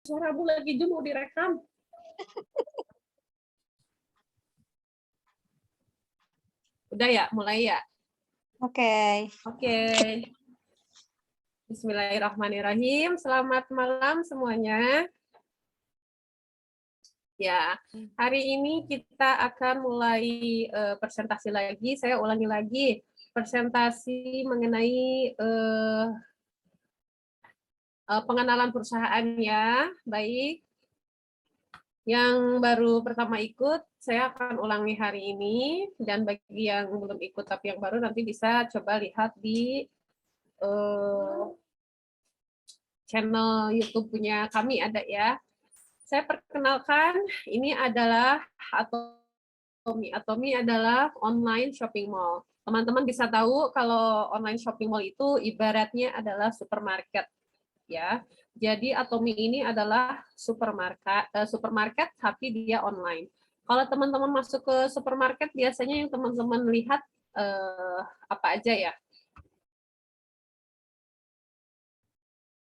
Suaramu lagi Ju mau direkam. Udah ya, mulai ya? Oke. Oke. Bismillahirrahmanirrahim. Selamat malam semuanya. Ya, hari ini kita akan mulai presentasi lagi. Saya ulangi lagi, presentasi mengenai pengenalan perusahaan ya. Baik. Yang baru pertama ikut, saya akan ulangi hari ini, dan bagi yang belum ikut tapi yang baru nanti bisa coba lihat di channel YouTube punya kami ada ya. Saya perkenalkan, ini adalah Atomi. Atomi adalah online shopping mall. Teman-teman bisa tahu kalau online shopping mall itu ibaratnya adalah supermarket ya. Jadi Atomi ini adalah supermarket tapi dia online. Kalau teman-teman masuk ke supermarket biasanya yang teman-teman lihat apa aja ya?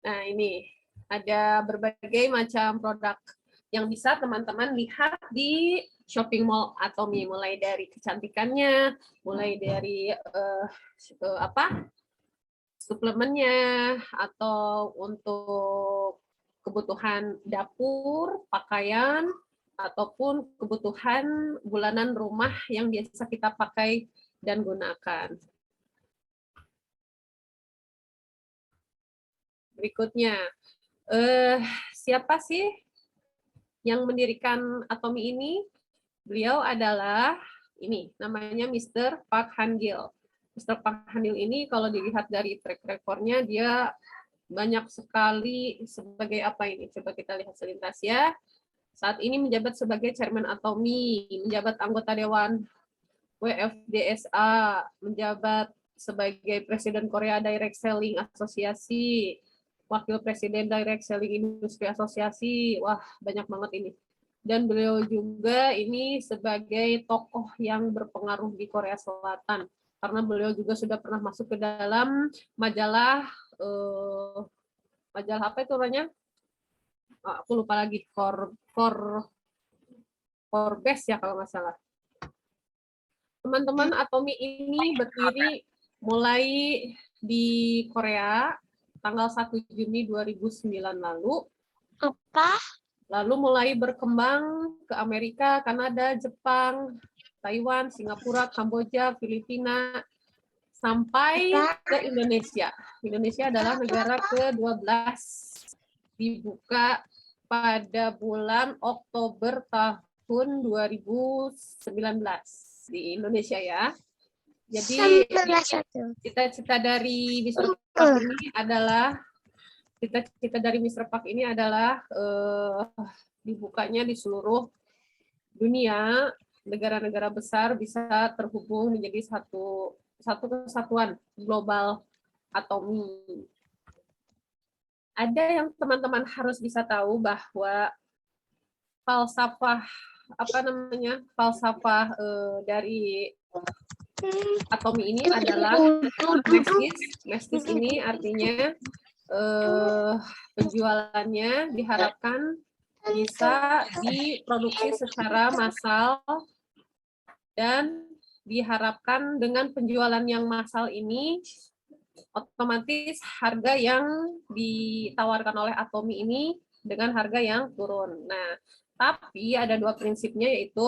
Nah, ini ada berbagai macam produk yang bisa teman-teman lihat di shopping mall Atomi, mulai dari kecantikannya, mulai dari suplemennya, atau untuk kebutuhan dapur, pakaian, ataupun kebutuhan bulanan rumah yang biasa kita pakai dan gunakan. Berikutnya, siapa sih yang mendirikan Atomi ini? Beliau adalah ini, namanya Mr. Park Han-gil. Mr. Park Han-gil ini kalau dilihat dari track record-nya, dia banyak sekali sebagai apa ini? Coba kita lihat selintas ya. Saat ini menjabat sebagai Chairman Atomi, menjabat anggota Dewan WFDSA, menjabat sebagai Presiden Korea Direct Selling Asosiasi, Wakil Presiden Direct Selling Industri Asosiasi. Wah, banyak banget ini. Dan beliau juga ini sebagai tokoh yang berpengaruh di Korea Selatan, karena beliau juga sudah pernah masuk ke dalam majalah majalah apa itu namanya? Aku lupa lagi, Forbes ya kalau nggak salah. Teman-teman, Atomi ini berdiri mulai di Korea tanggal 1 Juni 2009 lalu. Apa? Lalu mulai berkembang ke Amerika, Kanada, Jepang, Taiwan, Singapura, Kamboja, Filipina, sampai ke Indonesia. Indonesia adalah negara ke-12, dibuka pada bulan Oktober tahun 2019 di Indonesia ya. Jadi cita-cita dari Mr. Park ini adalah dibukanya di seluruh dunia, negara-negara besar bisa terhubung menjadi satu kesatuan global Atomi. Ada yang teman-teman harus bisa tahu bahwa falsafah dari Atomi ini adalah mestis ini artinya penjualannya diharapkan bisa diproduksi secara massal, dan diharapkan dengan penjualan yang massal ini otomatis harga yang ditawarkan oleh Atomi ini dengan harga yang turun. Nah, tapi ada dua prinsipnya, yaitu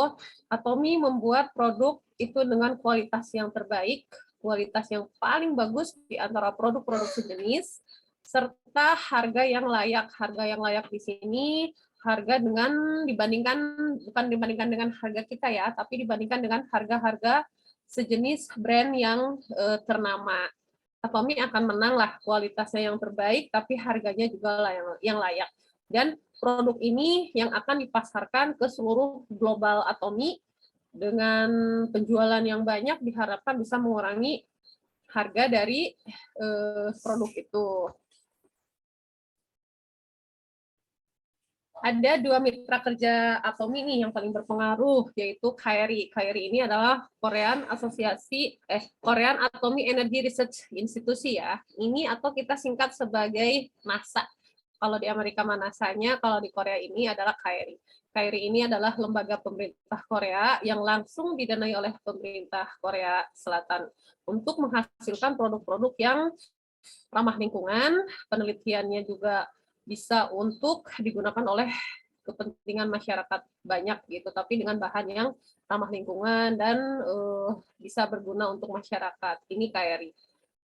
Atomi membuat produk itu dengan kualitas yang terbaik, kualitas yang paling bagus di antara produk-produk sejenis, serta harga yang layak. Harga yang layak di sini harga bukan dibandingkan dengan harga kita ya, tapi dibandingkan dengan harga-harga sejenis brand yang ternama. Atomi akan menang lah, kualitasnya yang terbaik, tapi harganya juga yang layak. Dan produk ini yang akan dipasarkan ke seluruh global Atomi dengan penjualan yang banyak, diharapkan bisa mengurangi harga dari produk itu. Ada dua mitra kerja Atomi nih yang paling berpengaruh, yaitu KRI. KRI ini adalah Korean Atomic Energy Research Institute ya. Ini atau kita singkat sebagai NASA. Kalau di Amerika Manasanya, kalau di Korea ini adalah KRI. KRI ini adalah lembaga pemerintah Korea yang langsung didanai oleh pemerintah Korea Selatan untuk menghasilkan produk-produk yang ramah lingkungan, penelitiannya juga bisa untuk digunakan oleh kepentingan masyarakat banyak gitu, tapi dengan bahan yang ramah lingkungan dan bisa berguna untuk masyarakat. Ini KRI.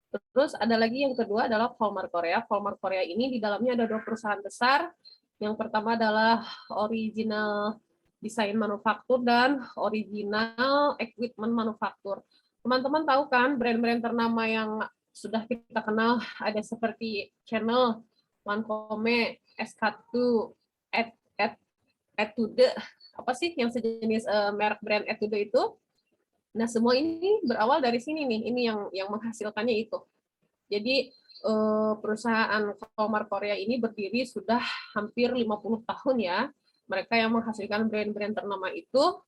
Terus ada lagi yang kedua adalah Volmar Korea. Volmar Korea ini di dalamnya ada 2 perusahaan besar. Yang pertama adalah Original Design Manufaktur dan Original Equipment Manufaktur. Teman-teman tahu kan brand-brand ternama yang sudah kita kenal ada seperti Channel, Lancome, SK2, Etude, apa sih yang sejenis merek brand Etude itu? Nah, semua ini berawal dari sini nih. Ini yang menghasilkannya itu. Jadi perusahaan Volmar Korea ini berdiri sudah hampir 50 tahun ya. Mereka yang menghasilkan brand-brand ternama itu.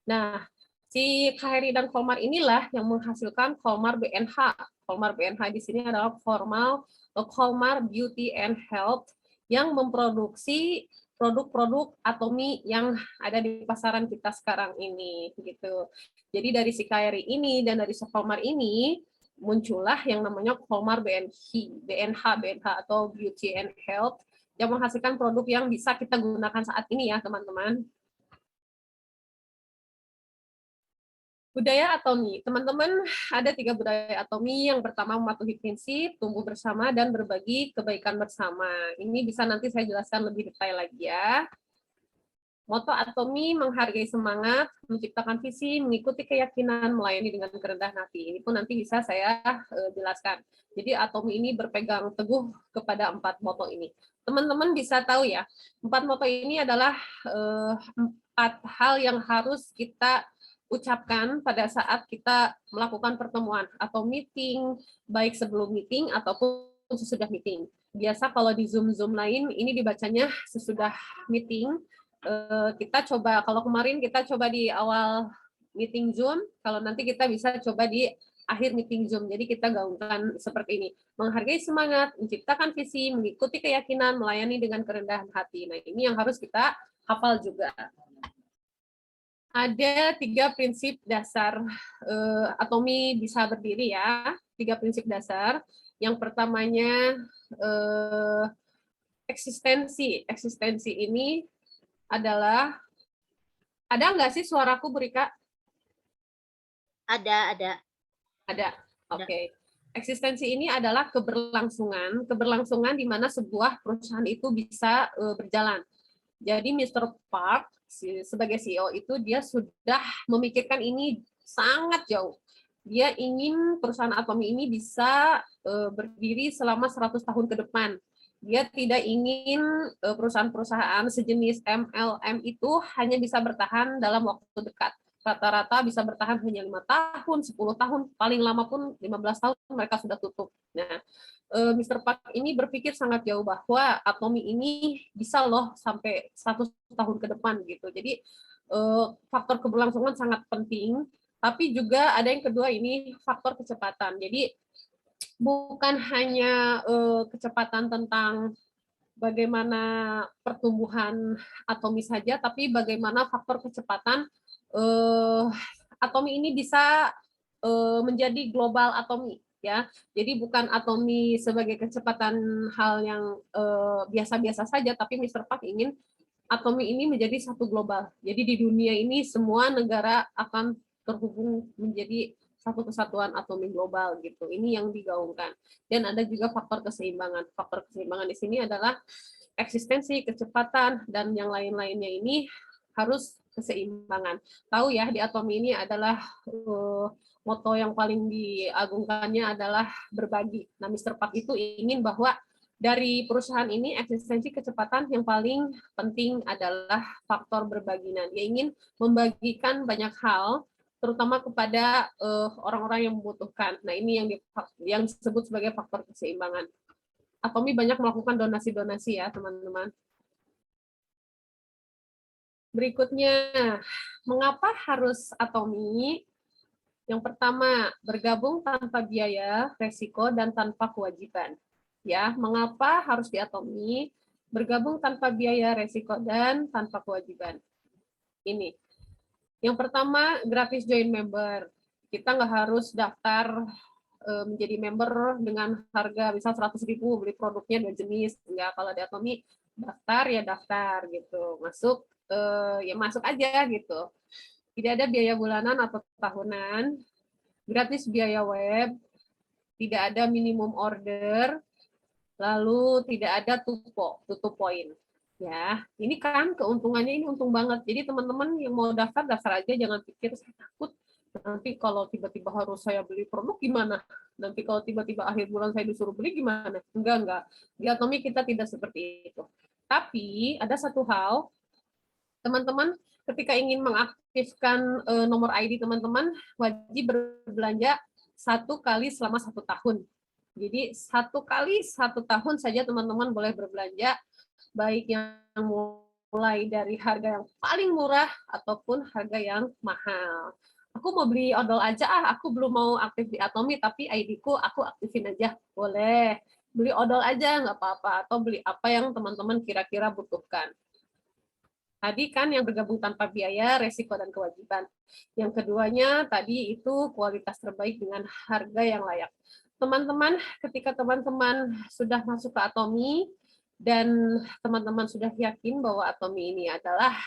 Nah, si KRI dan Volmar inilah yang menghasilkan Volmar BNH. Volmar BNH di sini adalah Volmar Beauty and Health yang memproduksi produk-produk Atomi yang ada di pasaran kita sekarang ini gitu. Jadi dari si KRI ini dan dari Volmar ini muncullah yang namanya Volmar BNH atau Beauty and Health yang menghasilkan produk yang bisa kita gunakan saat ini ya teman-teman. Budaya atomi. Teman-teman, ada 3 budaya atomi. Yang pertama mematuhi prinsip, tumbuh bersama, dan berbagi kebaikan bersama. Ini bisa nanti saya jelaskan lebih detail lagi ya. Moto atomi menghargai semangat, menciptakan visi, mengikuti keyakinan, melayani dengan kerendahan hati. Ini pun nanti bisa saya jelaskan. Jadi atomi ini berpegang teguh kepada 4 moto ini. Teman-teman bisa tahu ya, 4 moto ini adalah 4 hal yang harus kita ucapkan pada saat kita melakukan pertemuan atau meeting, baik sebelum meeting ataupun sesudah meeting. Biasa kalau di Zoom lain, ini dibacanya sesudah meeting. Kita coba, kalau kemarin kita coba di awal meeting Zoom, kalau nanti kita bisa coba di akhir meeting Zoom. Jadi kita gaungkan seperti ini. Menghargai semangat, menciptakan visi, mengikuti keyakinan, melayani dengan kerendahan hati. Nah, ini yang harus kita hafal juga. Ada 3 prinsip dasar atomi bisa berdiri ya. 3 prinsip dasar. Yang pertamanya eksistensi. Eksistensi ini adalah, ada nggak sih suaraku, Bu Rika? Ada. Ada. Oke. Eksistensi ini adalah keberlangsungan di mana sebuah perusahaan itu bisa berjalan. Jadi Mr. Park sebagai CEO itu dia sudah memikirkan ini sangat jauh. Dia ingin perusahaan atomi ini bisa berdiri selama 100 tahun ke depan. Dia tidak ingin perusahaan-perusahaan sejenis MLM itu hanya bisa bertahan dalam waktu dekat. Rata-rata bisa bertahan hanya 5 tahun, 10 tahun, paling lama pun 15 tahun mereka sudah tutup. Nah, Mr. Park ini berpikir sangat jauh bahwa atomi ini bisa loh sampai 100 tahun ke depan gitu. Jadi faktor keberlangsungan sangat penting, tapi juga ada yang kedua ini faktor kecepatan. Jadi bukan hanya kecepatan tentang bagaimana pertumbuhan atomi saja, tapi bagaimana faktor kecepatan atomi ini bisa menjadi global atomi. Ya, jadi bukan atomi sebagai kecepatan hal yang biasa-biasa saja, tapi Mr. Park ingin atomi ini menjadi satu global. Jadi di dunia ini semua negara akan terhubung menjadi satu kesatuan atomi global gitu. Ini yang digaungkan. Dan ada juga faktor keseimbangan. Faktor keseimbangan di sini adalah eksistensi, kecepatan, dan yang lain-lainnya ini harus keseimbangan. Tahu ya, di atomi ini adalah moto yang paling diagungkannya adalah berbagi. Nah, Mr. Park itu ingin bahwa dari perusahaan ini eksistensi kecepatan yang paling penting adalah faktor berbagi. Nah, dia ingin membagikan banyak hal, terutama kepada orang-orang yang membutuhkan. Nah, ini yang disebut sebagai faktor keseimbangan. Atomi banyak melakukan donasi-donasi ya, teman-teman. Berikutnya, mengapa harus atomi? Yang pertama, bergabung tanpa biaya, resiko, dan tanpa kewajiban. Ya, mengapa harus diatomi? bergabung tanpa biaya resiko dan tanpa kewajiban. Ini. Yang pertama, gratis join member. Kita nggak harus daftar menjadi member dengan harga misal 100.000, beli produknya 2 jenis. Enggak, kalau di Atomi daftar ya daftar gitu. Masuk ya masuk aja gitu. Tidak ada biaya bulanan atau tahunan. Gratis biaya web. Tidak ada minimum order. Lalu tidak ada tutup poin. Ya, ini kan keuntungannya ini untung banget. Jadi teman-teman yang mau daftar aja, jangan pikir saya takut nanti kalau tiba-tiba harus saya beli produk gimana? Nanti kalau tiba-tiba akhir bulan saya disuruh beli gimana? Enggak. Di Atomi kita tidak seperti itu. Tapi ada satu hal, teman-teman ketika ingin mengaktifkan nomor ID teman-teman wajib berbelanja 1 kali selama 1 tahun. Jadi 1 kali 1 tahun saja teman-teman boleh berbelanja, baik yang mulai dari harga yang paling murah ataupun harga yang mahal. Aku mau beli odol aja, aku belum mau aktif di Atomi, tapi ID-ku aku aktifin aja. Boleh. Beli odol aja, nggak apa-apa. Atau beli apa yang teman-teman kira-kira butuhkan. Tadi kan yang bergabung tanpa biaya, resiko dan kewajiban. Yang keduanya tadi itu kualitas terbaik dengan harga yang layak. Teman-teman, ketika teman-teman sudah masuk ke Atomi, dan teman-teman sudah yakin bahwa Atomi ini adalah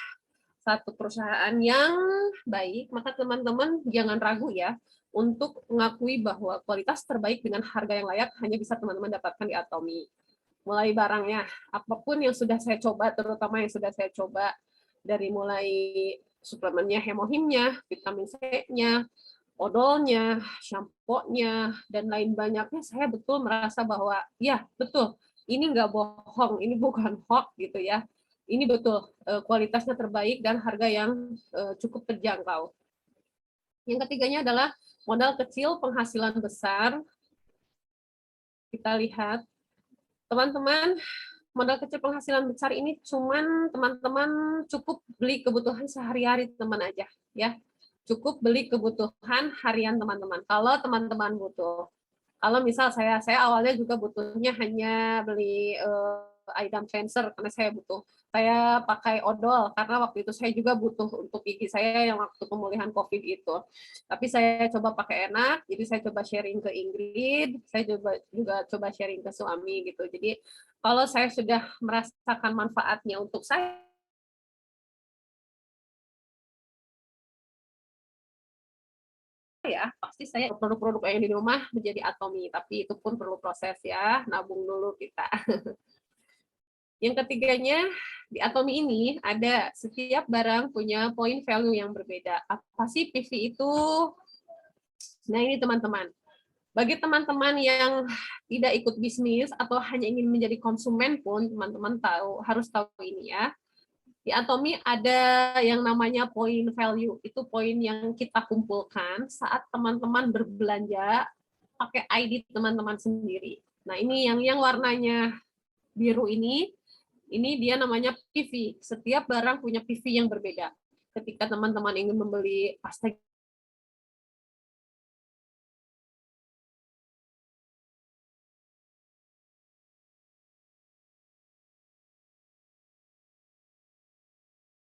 satu perusahaan yang baik, maka teman-teman jangan ragu ya untuk mengakui bahwa kualitas terbaik dengan harga yang layak hanya bisa teman-teman dapatkan di Atomi. Mulai barangnya, apapun yang sudah saya coba, terutama yang sudah saya coba, dari mulai suplemennya, hemohimnya, vitamin C-nya, odolnya, shampoo-nya, dan lain banyaknya, saya betul merasa bahwa, ya betul, ini nggak bohong, ini bukan hoax gitu ya. Ini betul kualitasnya terbaik dan harga yang cukup terjangkau. Yang ketiganya adalah modal kecil, penghasilan besar. Kita lihat, teman-teman, modal kecil penghasilan besar ini cuman teman-teman cukup beli kebutuhan sehari-hari teman aja, ya. Cukup beli kebutuhan harian teman-teman. Kalau teman-teman butuh. Kalau misal saya awalnya juga butuhnya hanya beli item cleanser karena saya pakai odol karena waktu itu saya juga butuh untuk gigi saya yang waktu pemulihan COVID itu. Tapi saya coba pakai enak, jadi saya coba sharing ke Ingrid, saya juga coba sharing ke suami gitu. Jadi kalau saya sudah merasakan manfaatnya untuk saya, ya pasti saya produk-produk yang di rumah menjadi Atomi, tapi itu pun perlu proses ya, nabung dulu kita. Yang ketiganya, di Atomi ini ada setiap barang punya point value yang berbeda. Apa sih PV itu? Nah ini teman-teman, bagi teman-teman yang tidak ikut bisnis atau hanya ingin menjadi konsumen pun, teman-teman harus tahu ini ya. Di Atomi ada yang namanya point value, itu poin yang kita kumpulkan saat teman-teman berbelanja pakai ID teman-teman sendiri. Nah ini yang warnanya biru ini dia namanya PV. Setiap barang punya PV yang berbeda. Ketika teman-teman ingin membeli pasta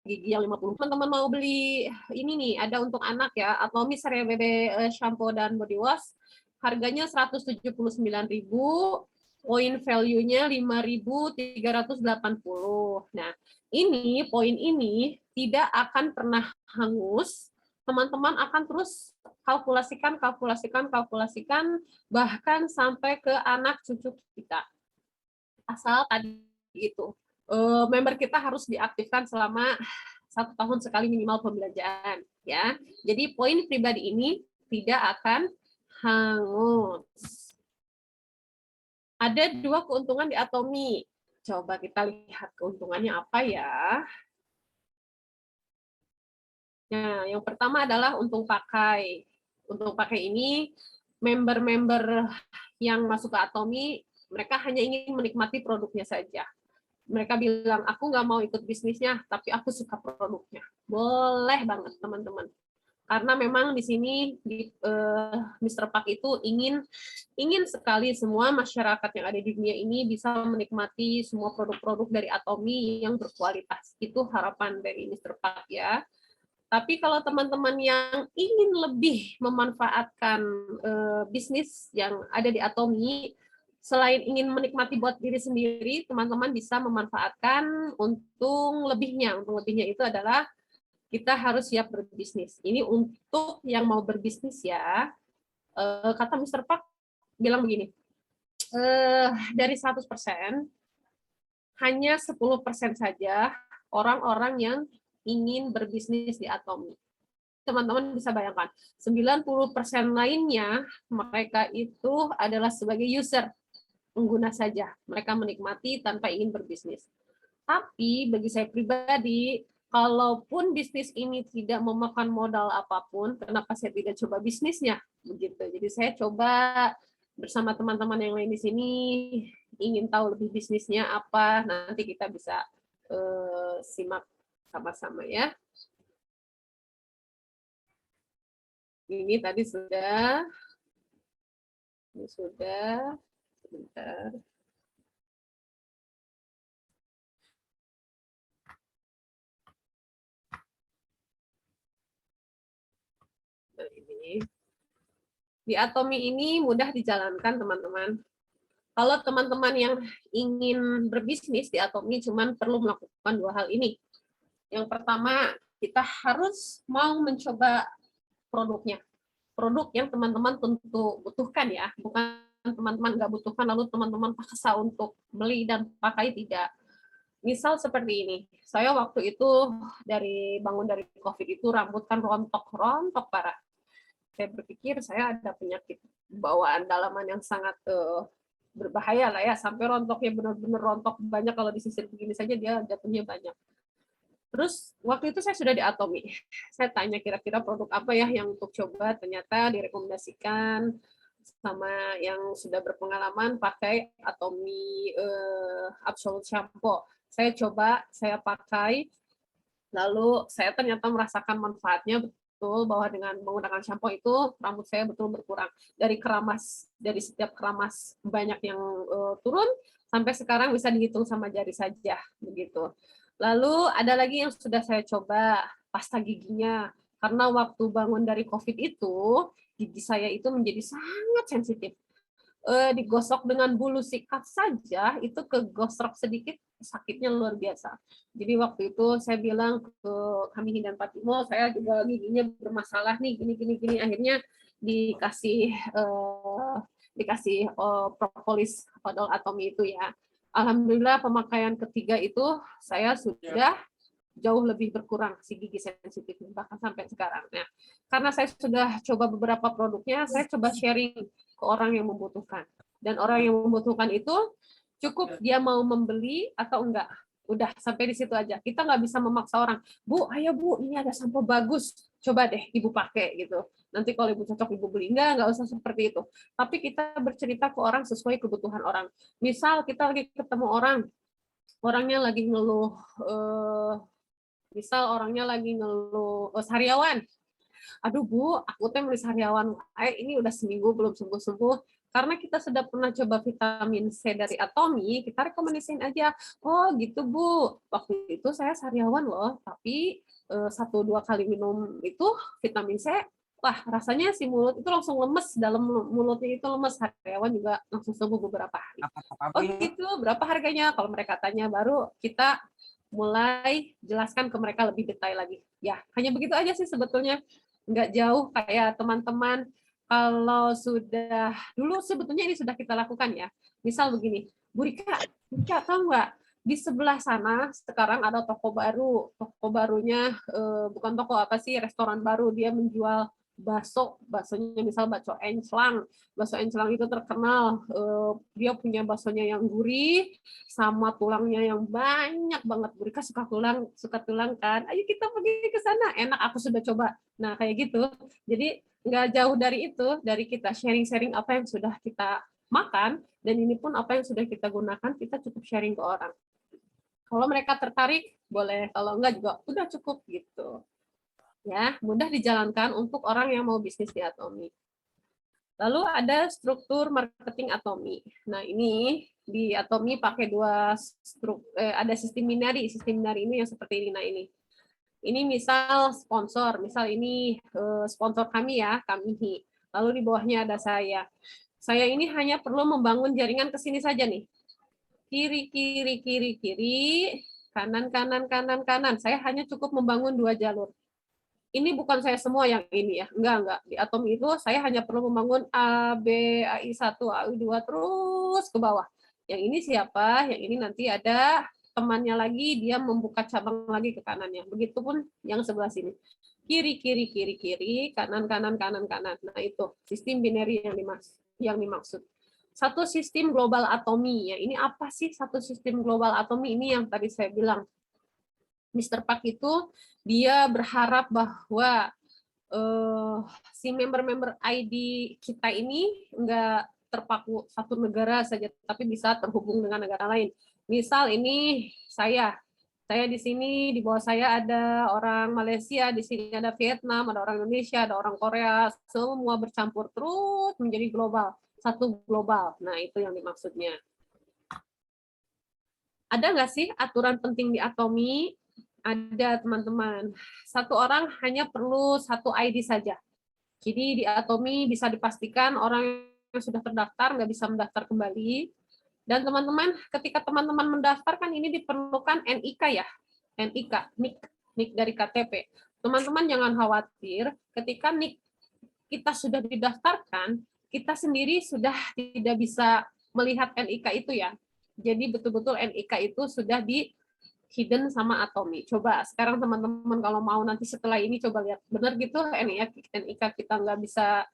gigi yang 50, teman-teman mau beli ini nih, ada untuk anak ya, atau misalnya BB shampoo dan body wash, harganya 179.000, poin value-nya 5.380. Nah, ini poin ini tidak akan pernah hangus. Teman-teman akan terus kalkulasikan, bahkan sampai ke anak cucu kita. Asal tadi itu member kita harus diaktifkan selama 1 tahun sekali minimal pembelanjaan ya. Jadi poin pribadi ini tidak akan hangus. Ada 2 keuntungan di Atomi. Coba kita lihat keuntungannya apa ya. Nah, yang pertama adalah untung pakai. Untung pakai ini member-member yang masuk ke Atomi, mereka hanya ingin menikmati produknya saja. Mereka bilang, aku nggak mau ikut bisnisnya, tapi aku suka produknya. Boleh banget, teman-teman. Karena memang di sini Mr. Park itu ingin sekali semua masyarakat yang ada di dunia ini bisa menikmati semua produk-produk dari Atomy yang berkualitas. Itu harapan dari Mr. Park ya. Tapi kalau teman-teman yang ingin lebih memanfaatkan bisnis yang ada di Atomy, selain ingin menikmati buat diri sendiri, teman-teman bisa memanfaatkan untung lebihnya. Untung lebihnya itu adalah kita harus siap berbisnis. Ini untuk yang mau berbisnis ya. Kata Mr. Park bilang begini, dari 100% hanya 10% saja orang-orang yang ingin berbisnis di Atomy. Teman-teman bisa bayangkan, 90% lainnya mereka itu adalah sebagai user, pengguna saja. Mereka menikmati tanpa ingin berbisnis. Tapi bagi saya pribadi, kalaupun bisnis ini tidak memakan modal apapun, kenapa saya tidak coba bisnisnya? Begitu. Jadi saya coba bersama teman-teman yang lain di sini, ingin tahu lebih bisnisnya apa, nanti kita bisa simak sama-sama ya. Ini tadi sudah. Ini sudah. Sebentar. Nah, ini. Di Atomy ini mudah dijalankan, teman-teman. Kalau teman-teman yang ingin berbisnis di Atomy cuman perlu melakukan 2 hal ini. Yang pertama, kita harus mau mencoba produknya. Produk yang teman-teman tentu butuhkan ya, bukan teman-teman nggak butuhkan lalu teman-teman paksa untuk beli dan pakai, tidak. Misal seperti ini, saya waktu itu bangun dari COVID itu rambut kan rontok parah. Saya berpikir saya ada penyakit bawaan dalaman yang sangat berbahaya lah ya, sampai rontoknya benar-benar rontok banyak, kalau disisir begini saja dia jatuhnya banyak. Terus waktu itu saya sudah di Atomy. Saya tanya kira-kira produk apa ya yang untuk coba, ternyata direkomendasikan sama yang sudah berpengalaman pakai Atomy Absolute Shampoo. Saya coba, saya pakai, lalu saya ternyata merasakan manfaatnya betul, bahwa dengan menggunakan shampoo itu rambut saya betul berkurang dari setiap keramas banyak yang turun sampai sekarang bisa dihitung sama jari saja begitu. Lalu ada lagi yang sudah saya coba, pasta giginya, karena waktu bangun dari COVID itu gigi saya itu menjadi sangat sensitif. Digosok dengan bulu sikat saja itu kegosok sedikit sakitnya luar biasa. Jadi waktu itu saya bilang ke kami dan Patimo, saya juga giginya bermasalah nih, gini. Akhirnya dikasih propolis odol Atomy itu ya. Alhamdulillah pemakaian ketiga itu saya sudah jauh lebih berkurang si gigi sensitifnya, bahkan sampai sekarang. Nah, karena saya sudah coba beberapa produknya, saya coba sharing ke orang yang membutuhkan. Dan orang yang membutuhkan itu cukup dia mau membeli atau enggak. Udah sampai di situ aja. Kita nggak bisa memaksa orang, Bu, ayo Bu, ini ada sampo bagus, coba deh Ibu pakai gitu. Nanti kalau Ibu cocok Ibu beli. Enggak usah seperti itu. Tapi kita bercerita ke orang sesuai kebutuhan orang. Misal kita lagi ketemu orang, orangnya lagi ngeluh, misal orangnya lagi ngeluh sariawan. Aduh Bu, aku teh beli sariawan, ini udah seminggu belum sembuh-sembuh. Karena kita sudah pernah coba vitamin C dari Atomy, kita rekomendasiin aja. Oh gitu Bu, waktu itu saya sariawan loh, tapi 1-2 kali minum itu vitamin C, wah rasanya si mulut itu langsung lemes, dalam mulutnya itu lemes. Sariawan juga langsung sembuh beberapa hari. Oh gitu, berapa harganya? Kalau mereka tanya, baru kita mulai jelaskan ke mereka lebih detail lagi. Ya, hanya begitu aja sih sebetulnya. Nggak jauh kayak teman-teman kalau sudah dulu, sebetulnya ini sudah kita lakukan ya. Misal begini, Bu Rika tahu nggak, di sebelah sana sekarang ada toko baru. Toko barunya bukan toko apa sih, restoran baru, dia menjual baksonya misal bakso enclang. Bakso enclang itu terkenal, dia punya baksonya yang gurih sama tulangnya yang banyak banget. Bu Rika suka tulang kan? Ayo kita pergi ke sana, enak, aku sudah coba. Nah kayak gitu. Jadi nggak jauh dari itu, dari kita sharing-sharing apa yang sudah kita makan, dan ini pun apa yang sudah kita gunakan, kita cukup sharing ke orang. Kalau mereka tertarik, boleh. Kalau enggak juga udah cukup gitu. Ya, mudah dijalankan untuk orang yang mau bisnis di Atomi. Lalu ada struktur marketing Atomi. Nah, ini di Atomi pakai ada sistem binary. Sistem binary ini yang seperti ini. Nah, ini misal sponsor, misal ini sponsor kami ya, kami. Lalu di bawahnya ada saya. Saya ini hanya perlu membangun jaringan ke sini saja nih. Kiri, kiri, kiri, kiri, kanan, kanan, kanan, kanan. Saya hanya cukup membangun 2 jalur. Ini bukan saya semua yang ini ya. Enggak. Di Atom itu saya hanya perlu membangun A, B, AI1, AI2 terus ke bawah. Yang ini siapa? Yang ini nanti ada temannya lagi, dia membuka cabang lagi ke kanannya. Begitupun yang sebelah sini. Kiri, kiri, kiri, kiri, kanan, kanan, kanan, kanan. Nah, itu sistem binary yang dimaksud. Satu sistem global atomi. Ya, ini apa sih satu sistem global atomi? Ini yang tadi saya bilang. Mr. Park itu dia berharap bahwa si member-member ID kita ini enggak terpaku satu negara saja, tapi bisa terhubung dengan negara lain. Misal ini saya di sini, di bawah saya ada orang Malaysia, di sini ada Vietnam, ada orang Indonesia, ada orang Korea, semua bercampur terus menjadi global, satu global. Nah, itu yang dimaksudnya. Ada nggak sih aturan penting di Atomi? Ada, teman-teman. Satu orang hanya perlu satu ID saja. Jadi di Atomi bisa dipastikan orang yang sudah terdaftar nggak bisa mendaftar kembali. Dan teman-teman, ketika teman-teman mendaftar kan ini diperlukan NIK ya. NIK dari KTP. Teman-teman jangan khawatir, ketika NIK kita sudah didaftarkan, kita sendiri sudah tidak bisa melihat NIK itu ya. Jadi betul-betul NIK itu sudah di hidden sama Atomi. Coba sekarang teman-teman kalau mau nanti setelah ini coba lihat benar gitu NIK kita nggak bisa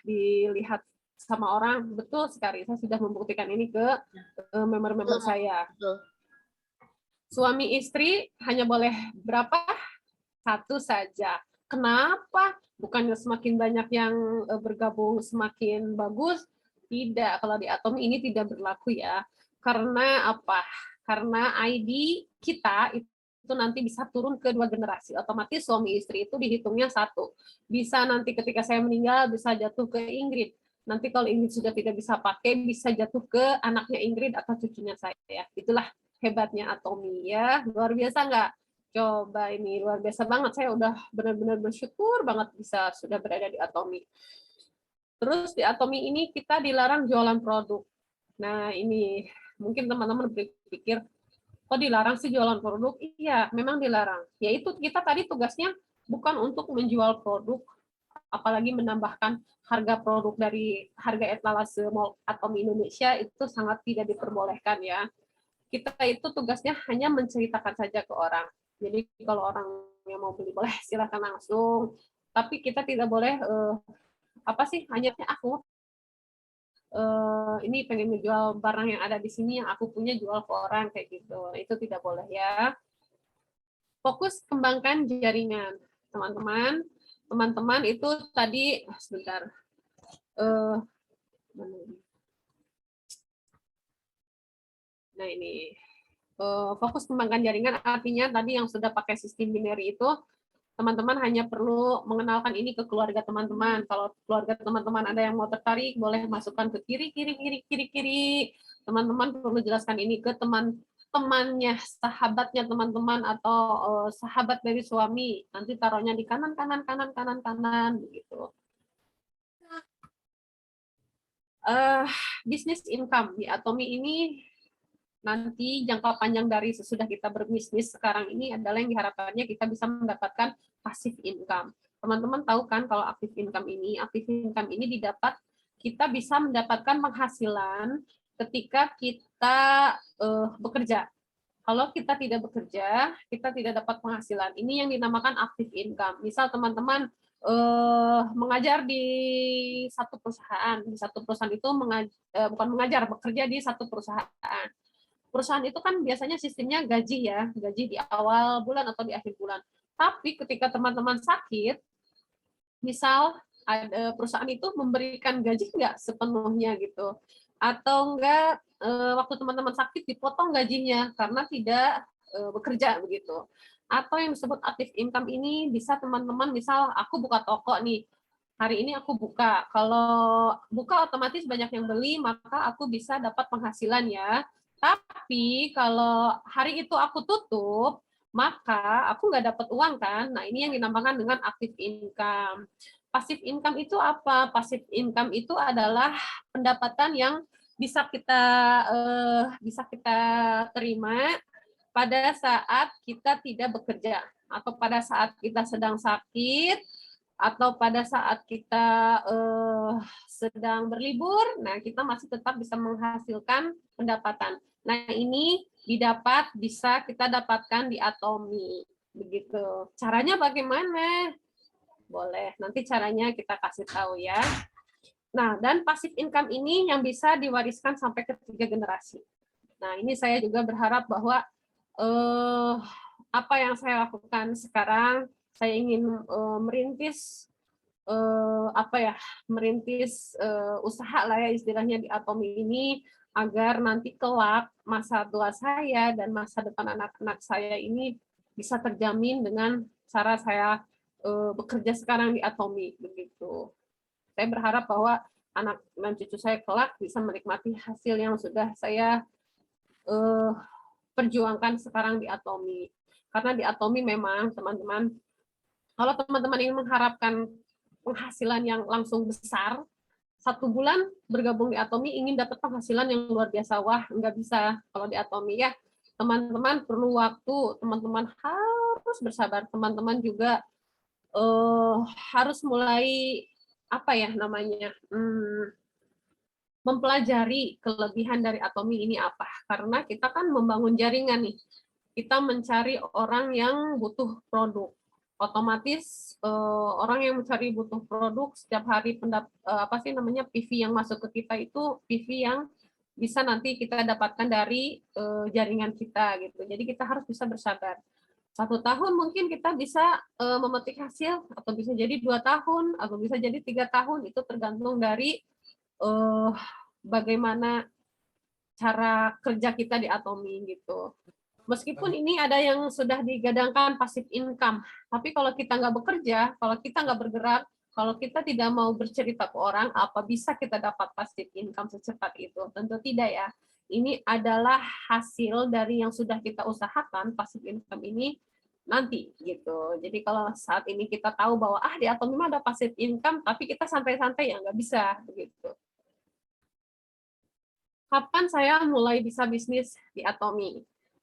dilihat sama orang. Betul sekali, saya sudah membuktikan ini ke member-member saya. Suami istri hanya boleh berapa? Satu saja. Kenapa? Bukannya semakin banyak yang bergabung semakin bagus? Tidak, kalau di Atomi ini tidak berlaku ya. Karena apa? Karena ID kita itu nanti bisa turun ke 2 generasi. Otomatis suami istri itu dihitungnya 1. Bisa nanti ketika saya meninggal bisa jatuh ke Ingrid. Nanti kalau Ingrid sudah tidak bisa pakai, bisa jatuh ke anaknya Ingrid atau cucunya saya. Itulah hebatnya Atomi ya. Luar biasa nggak? Coba ini luar biasa banget. Saya udah benar-benar bersyukur banget bisa sudah berada di Atomi. Terus di Atomi ini kita dilarang jualan produk. Nah, ini mungkin teman-teman berpikir, kok dilarang sih jualan produk? Iya, memang dilarang. Yaitu kita tadi tugasnya bukan untuk menjual produk, apalagi menambahkan harga produk dari harga etalase Mall Atomi Indonesia itu sangat tidak diperbolehkan ya. Kita itu tugasnya hanya menceritakan saja ke orang. Jadi kalau orang yang mau beli boleh silakan langsung. Tapi kita tidak boleh hanya aku ini pengen menjual barang yang ada di sini yang aku punya jual ke orang kayak gitu. Itu tidak boleh ya. Fokus kembangkan jaringan, teman-teman. Teman-teman itu tadi sebentar. Nah ini fokus kembangkan jaringan artinya tadi yang sudah pakai sistem binary itu teman-teman hanya perlu mengenalkan ini ke keluarga teman-teman. Kalau keluarga teman-teman ada yang mau tertarik, boleh masukkan ke kiri, kiri, kiri, kiri, kiri. Teman-teman perlu jelaskan ini ke temannya, sahabatnya teman-teman atau sahabat dari suami. Nanti taruhnya di kanan, kanan, kanan, kanan, kanan, begitu. Bisnis income di Atomi ini nanti jangka panjang dari sesudah kita berbisnis sekarang ini adalah yang diharapkannya kita bisa mendapatkan passive income. Teman-teman tahu kan kalau active income ini didapat, kita bisa mendapatkan penghasilan ketika kita bekerja. Kalau kita tidak bekerja, kita tidak dapat penghasilan. Ini yang dinamakan active income. Misal teman-teman mengajar di satu perusahaan. Di satu perusahaan itu bukan mengajar, bekerja di satu perusahaan. Perusahaan itu kan biasanya sistemnya gaji ya, gaji di awal bulan atau di akhir bulan. Tapi ketika teman-teman sakit, misal ada perusahaan itu memberikan gaji nggak sepenuhnya gitu, atau enggak waktu teman-teman sakit dipotong gajinya karena tidak bekerja begitu. Atau yang disebut active income ini bisa teman-teman, misal aku buka toko nih, hari ini aku buka. Kalau buka otomatis banyak yang beli, maka aku bisa dapat penghasilan ya. Tapi kalau hari itu aku tutup, maka aku nggak dapat uang kan. Nah, ini yang dinamakan dengan active income. Passive income itu apa? Passive income itu adalah pendapatan yang bisa kita terima pada saat kita tidak bekerja, atau pada saat kita sedang sakit, atau pada saat kita sedang berlibur. Nah, kita masih tetap bisa menghasilkan pendapatan. Nah, ini bisa kita dapatkan di Atomi. Begitu. Caranya bagaimana? Boleh, nanti caranya kita kasih tahu ya. Nah, dan passive income ini yang bisa diwariskan sampai ke 3 generasi. Nah, ini saya juga berharap bahwa apa yang saya lakukan sekarang, saya ingin merintis usaha lah ya istilahnya di Atomi ini, agar nanti kelak masa tua saya dan masa depan anak-anak saya ini bisa terjamin dengan cara saya bekerja sekarang di Atomi begitu. Saya berharap bahwa anak dan cucu saya kelak bisa menikmati hasil yang sudah saya perjuangkan sekarang di Atomi. Karena di Atomi memang teman-teman, kalau teman-teman ingin mengharapkan penghasilan yang langsung besar, 1 bulan bergabung di Atomi ingin dapat penghasilan yang luar biasa, wah nggak bisa kalau di Atomi ya. Teman-teman perlu waktu, teman-teman harus bersabar, teman-teman juga harus mulai mempelajari kelebihan dari Atomi ini apa. Karena kita kan membangun jaringan nih. Kita mencari orang yang butuh produk. Otomatis orang yang mencari butuh produk setiap hari PV yang masuk ke kita itu PV yang bisa nanti kita dapatkan dari jaringan kita gitu. Jadi kita harus bisa bersabar. 1 tahun mungkin kita bisa memetik hasil, atau bisa jadi 2 tahun, atau bisa jadi 3 tahun, itu tergantung dari bagaimana cara kerja kita di Atomi gitu. Meskipun ini ada yang sudah digadangkan passive income, tapi kalau kita nggak bekerja, kalau kita nggak bergerak, kalau kita tidak mau bercerita ke orang, apa bisa kita dapat passive income secepat itu? Tentu tidak ya. Ini adalah hasil dari yang sudah kita usahakan, passive income ini nanti gitu. Jadi kalau saat ini kita tahu bahwa di Atomi ada passive income, tapi kita santai-santai ya nggak bisa begitu. Kapan saya mulai bisa bisnis di Atomi?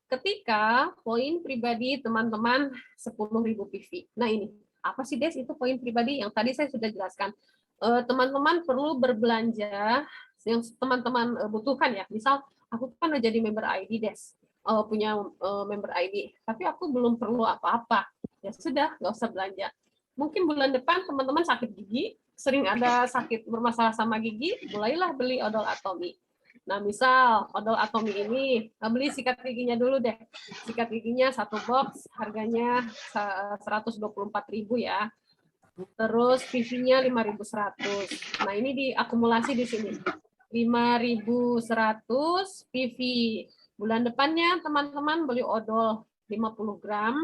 Ketika poin pribadi teman-teman 10.000 PV. Nah ini, apa sih Des itu poin pribadi? Yang tadi saya sudah jelaskan. Teman-teman perlu berbelanja yang teman-teman butuhkan ya. Misal, aku kan udah jadi member ID Des, punya member ID, tapi aku belum perlu apa-apa. Ya sudah, nggak usah belanja. Mungkin bulan depan teman-teman sakit gigi, sering ada sakit bermasalah sama gigi, mulailah beli odol Atomi. Nah, misal odol Atomi ini, beli sikat giginya dulu deh. Sikat giginya 1 box, harganya 124.000 ya. Terus PV-nya 5.100. Nah, ini diakumulasi di sini. 5.100 PV. Bulan depannya teman-teman beli odol 50 gram,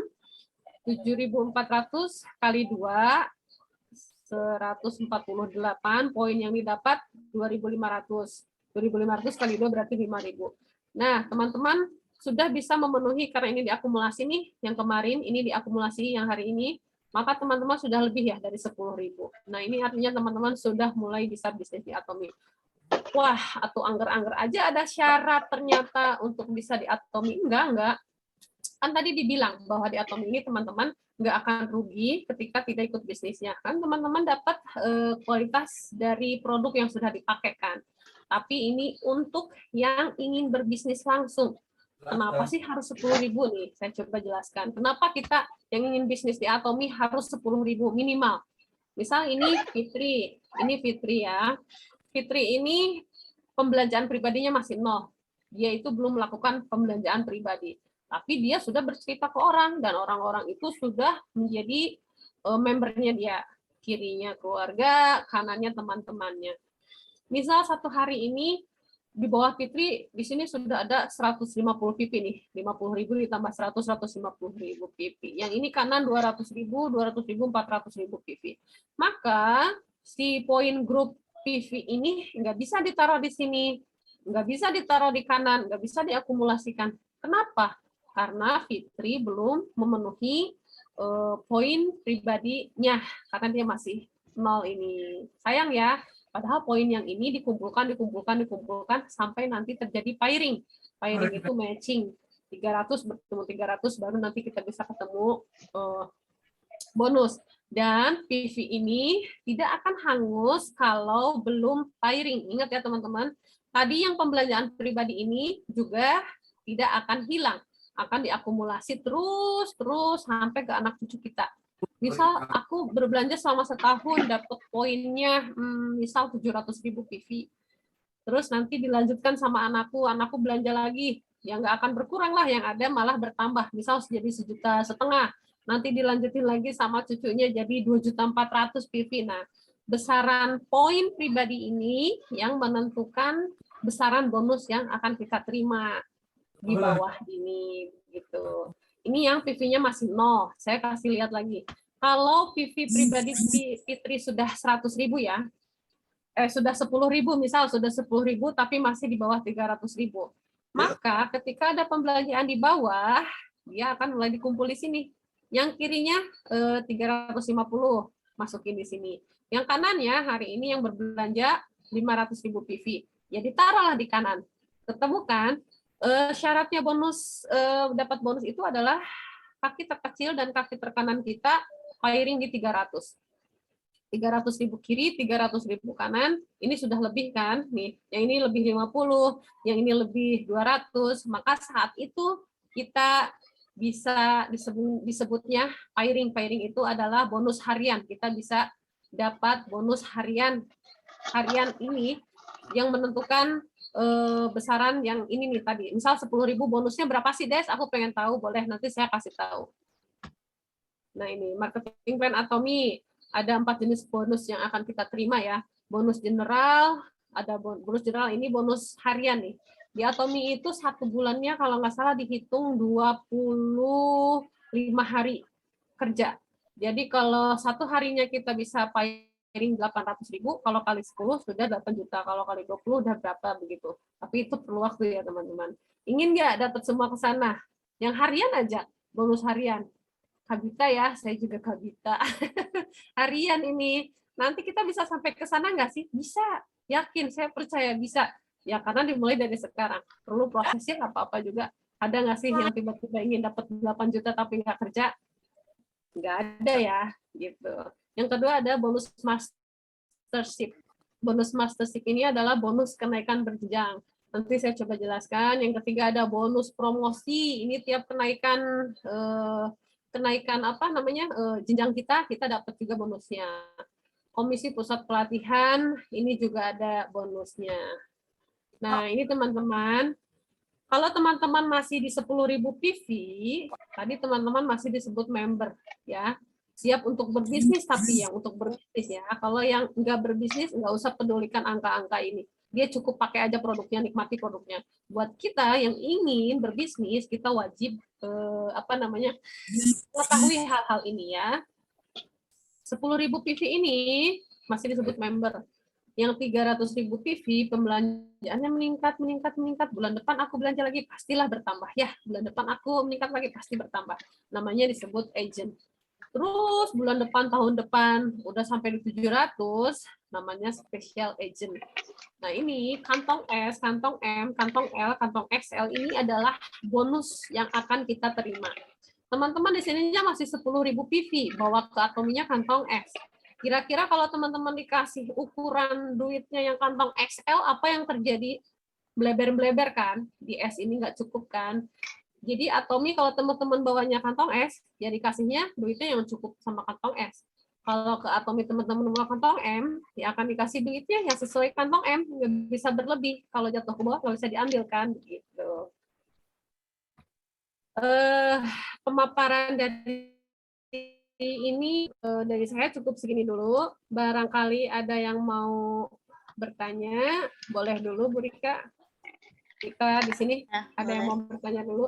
7.400 kali 2, 148, poin yang didapat 2.500. 2.500 kali 2 berarti 5.000. Nah, teman-teman sudah bisa memenuhi, karena ini diakumulasi nih, yang kemarin ini diakumulasi yang hari ini, maka teman-teman sudah lebih ya dari 10.000. Nah, ini artinya teman-teman sudah mulai bisa bisnis di Atomi. Wah, atau angger-angger aja ada syarat ternyata untuk bisa di Atomi. Enggak. Kan tadi dibilang bahwa di Atomi ini teman-teman nggak akan rugi ketika tidak ikut bisnisnya. Kan teman-teman dapat kualitas dari produk yang sudah dipakai kan. Tapi ini untuk yang ingin berbisnis langsung. Kenapa sih harus 10.000 nih? Saya coba jelaskan. Kenapa kita yang ingin bisnis di Atomi harus 10.000 minimal? Misal ini Fitri ya. Fitri ini pembelanjaan pribadinya masih 0. Dia itu belum melakukan pembelanjaan pribadi. Tapi dia sudah bercerita ke orang, dan orang-orang itu sudah menjadi membernya dia. Kirinya keluarga, kanannya teman-temannya. Misal 1 hari ini di bawah Fitri di sini sudah ada 150 PP nih, 50.000 ditambah 100, 150.000 PP. Yang ini kanan 200.000, 200.000, 400.000 PP. Maka si poin grup PV ini nggak bisa ditaruh di sini, nggak bisa ditaruh di kanan, nggak bisa diakumulasikan. Kenapa? Karena Fitri belum memenuhi poin pribadinya, karena dia masih 0 ini. Sayang ya. Padahal poin yang ini dikumpulkan sampai nanti terjadi pairing. Pairing itu matching. 300 bertemu 300 baru nanti kita bisa ketemu bonus. Dan PV ini tidak akan hangus kalau belum pairing. Ingat ya teman-teman, tadi yang pembelanjaan pribadi ini juga tidak akan hilang. Akan diakumulasi terus sampai ke anak cucu kita. Misal aku berbelanja selama setahun dapat poinnya misal 700.000 PV. Terus nanti dilanjutkan sama anakku belanja lagi. Ya nggak akan berkurang lah, yang ada malah bertambah. Misal jadi 1,5 juta. Nanti dilanjutin lagi sama cucunya jadi 2.400.000 PV. Nah, besaran poin pribadi ini yang menentukan besaran bonus yang akan kita terima di bawah ini gitu. Ini yang PV-nya masih 0. Saya kasih lihat lagi. Kalau PV pribadi Fitri sudah 100.000 ya, sudah 10.000 misal, sudah 10.000 tapi masih di bawah 300.000. Maka ketika ada pembelanjaan di bawah, dia akan mulai dikumpul di sini. Yang kirinya 350 masukin di sini. Yang kanannya hari ini yang berbelanja 500.000 PV. Ya ditaruhlah di kanan. Ketemu kan? Syaratnya bonus dapat bonus itu adalah kaki terkecil dan kaki terkanan kita pairing di 300. 300.000 kiri, 300.000 kanan, ini sudah lebih kan? Nih, yang ini lebih 50, yang ini lebih 200, maka saat itu kita bisa disebutnya pairing. Pairing itu adalah bonus harian. Kita bisa dapat bonus harian. Harian ini yang menentukan besaran yang ini nih tadi. Misal 10.000 bonusnya berapa sih, Des? Aku pengen tahu, boleh nanti saya kasih tahu. Nah, ini marketing plan Atomi. Ada 4 jenis bonus yang akan kita terima ya. Bonus general, ada bonus general ini bonus harian nih. Di Atomi itu 1 bulannya kalau nggak salah dihitung 25 hari kerja. Jadi kalau 1 harinya kita bisa pairing 800.000, kalau kali 10 sudah 8 juta, kalau kali 20 udah berapa begitu. Tapi itu perlu waktu ya teman-teman. Ingin nggak dapat semua ke sana? Yang harian aja, bonus harian. Kabita ya, saya juga Kabita. Harian ini. Nanti kita bisa sampai ke sana nggak sih? Bisa. Yakin, saya percaya bisa. Ya, karena dimulai dari sekarang. Perlu prosesnya apa-apa juga. Ada nggak sih yang tiba-tiba ingin dapat 8 juta tapi nggak kerja? Nggak ada ya. Gitu. Yang kedua ada bonus mastership. Bonus mastership ini adalah bonus kenaikan berjenjang. Nanti saya coba jelaskan. Yang ketiga ada bonus promosi. Ini tiap kenaikan jenjang kita dapat juga bonusnya. Komisi pusat pelatihan ini juga ada bonusnya. Nah, ini teman-teman, kalau teman-teman masih di 10.000 PV, tadi teman-teman masih disebut member ya. Siap untuk berbisnis, tapi yang untuk berbisnis ya. Kalau yang nggak berbisnis, nggak usah pedulikan angka-angka ini. Dia cukup pakai aja produknya, nikmati produknya. Buat kita yang ingin berbisnis, kita wajib mengetahui hal-hal ini ya. 10.000 PV ini masih disebut member. Yang 300.000 PV pembelanjaannya meningkat. Bulan depan aku belanja lagi, pastilah bertambah ya. Bulan depan aku meningkat lagi, pasti bertambah. Namanya disebut agent. Terus bulan depan, tahun depan udah sampai di 700, namanya special agent. Nah, ini kantong S, kantong M, kantong L, kantong XL ini adalah bonus yang akan kita terima. Teman-teman di sininya masih 10.000 PV, bawa ke Atominya kantong S. Kira-kira kalau teman-teman dikasih ukuran duitnya yang kantong XL, apa yang terjadi? Bleber-bleber kan? Di S ini nggak cukup kan? Jadi Atomi kalau teman-teman bawanya kantong S, ya dikasihnya duitnya yang cukup sama kantong S. Kalau ke Atomi teman-teman bawa kantong M, ya akan dikasih duitnya yang sesuai kantong M, nggak bisa berlebih. Kalau jatuh ke bawah nggak bisa diambil kan? Gitu. Pemaparan dari ini dari saya cukup segini dulu. Barangkali ada yang mau bertanya, boleh dulu Bu Rika. Kita di sini Nah, ada yang boleh. mau bertanya dulu?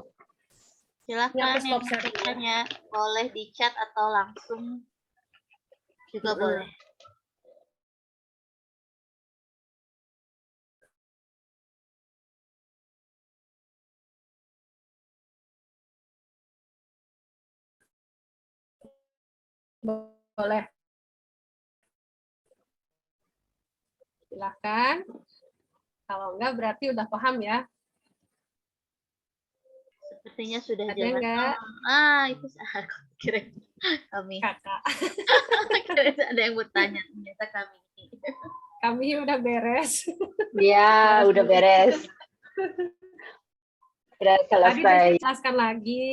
Silakan Ya, yang stop mau sharing ya. bertanya, boleh di chat atau langsung juga boleh. Boleh. Silakan. Kalau enggak berarti udah paham ya. Sepertinya sudah Ada jelas. enggak? Itu aku kira kami. Kakak. Kira ada yang mau tanya, ternyata kami. Kami udah beres. Ya, udah beres. Udah Tadi selesai. jelaskan lagi,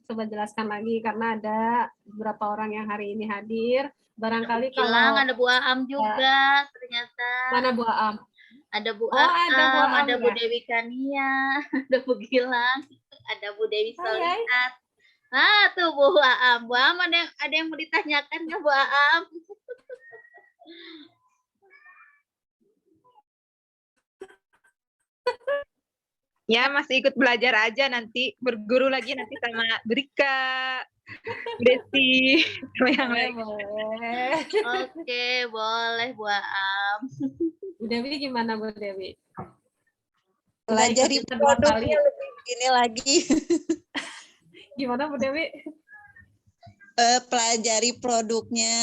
coba jelaskan lagi karena ada beberapa orang yang hari ini hadir. Barangkali Hilang, kalau ada Bu Aam juga ternyata. mana Bu Am? Ada Bu Oh, ada Bu Aam, Aam ada Bu ya? Dewi Kania, ada Bu Gilang, ada Bu Dewi Hai, hai. Solihat. Tuh Bu Aam. Bu Aam ada yang mau ditanyakan nggak Bu Aam? Ya, masih ikut belajar aja nanti. Berguru lagi nanti sama Brika, Desi, sama yang lain. Boleh. Oke, boleh Bu Aam. Bu Dewi gimana Bu Dewi? Pelajari ikut kedua kali. produknya lebih ini lagi. Gimana Bu Dewi? Pelajari produknya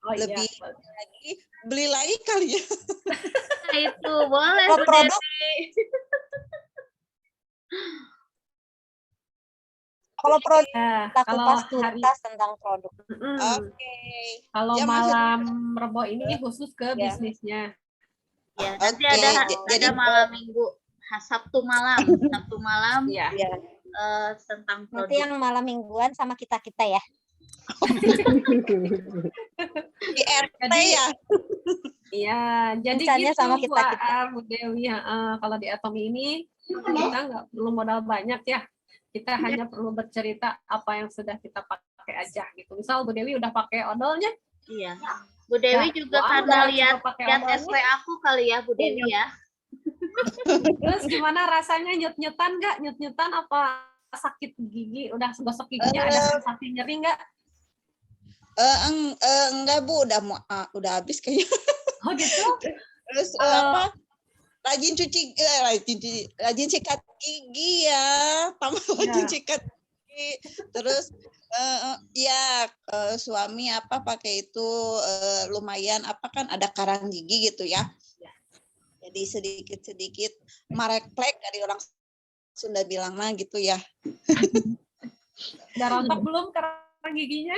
Oh lebih iya. lagi. Beli lagi kali ya. Nah, itu boleh Kalau Bu produk- Dewi. Kalau produk Nah, kita kalau kupas hari tuntas tentang produk. Oke. Oke. Kalau Ya, malam Rebo ini khusus ke Ya. bisnisnya. Ya, nanti Oke, ada jadi- malam minggu, Sabtu malam, Iya. Ya. tentang Nanti produk. yang malam mingguan sama kita-kita ya. Di RT Jadi- ya. Iya, jadi Kencannya gitu sama Bu kita-kita. Bu Dewi. Kalau di Atomi ini kita nggak perlu modal banyak ya. Kita hanya perlu bercerita apa yang sudah kita pakai aja gitu. Misal Bu Dewi udah pakai odolnya, Iya. Bu Dewi Nah, juga Bu Aam karena udah lihat coba pakai lihat odolnya. SP aku kali ya Bu Dewi ya. Terus gimana rasanya nyut-nyutan nggak? Nyut-nyutan apa sakit gigi? Udah gosok giginya ada sensasi nyeri nggak? Enggak Bu, udah habis kayaknya. Oh gitu? Terus rajin rajin sikat gigi ya, tambah rajin Ya. sikat gigi. Terus suami pakai itu lumayan kan ada karang gigi gitu ya. Jadi sedikit-sedikit mareklek dari orang Sunda bilang mah gitu ya. Udah rontok belum karang giginya?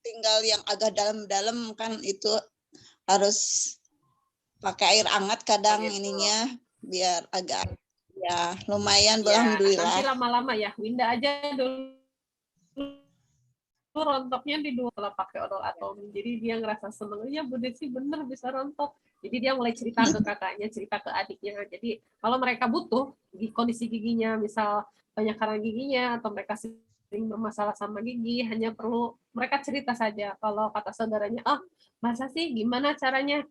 Tinggal yang agak dalam-dalam kan itu harus pakai air hangat kadang Oh, gitu. ininya biar agak ya lumayan Ya, alhamdulillah. nanti lama-lama ya. Winda aja dulu rontoknya di dua kalau pakai odol Atomi. Jadi dia ngerasa seneng, ya Bu Desi bener bisa rontok. Jadi dia mulai cerita ke kakaknya, cerita ke adiknya. Jadi kalau mereka butuh kondisi giginya, misal banyak karang giginya atau mereka sering bermasalah sama gigi, hanya perlu mereka cerita saja. Kalau kata saudaranya, masa sih gimana caranya?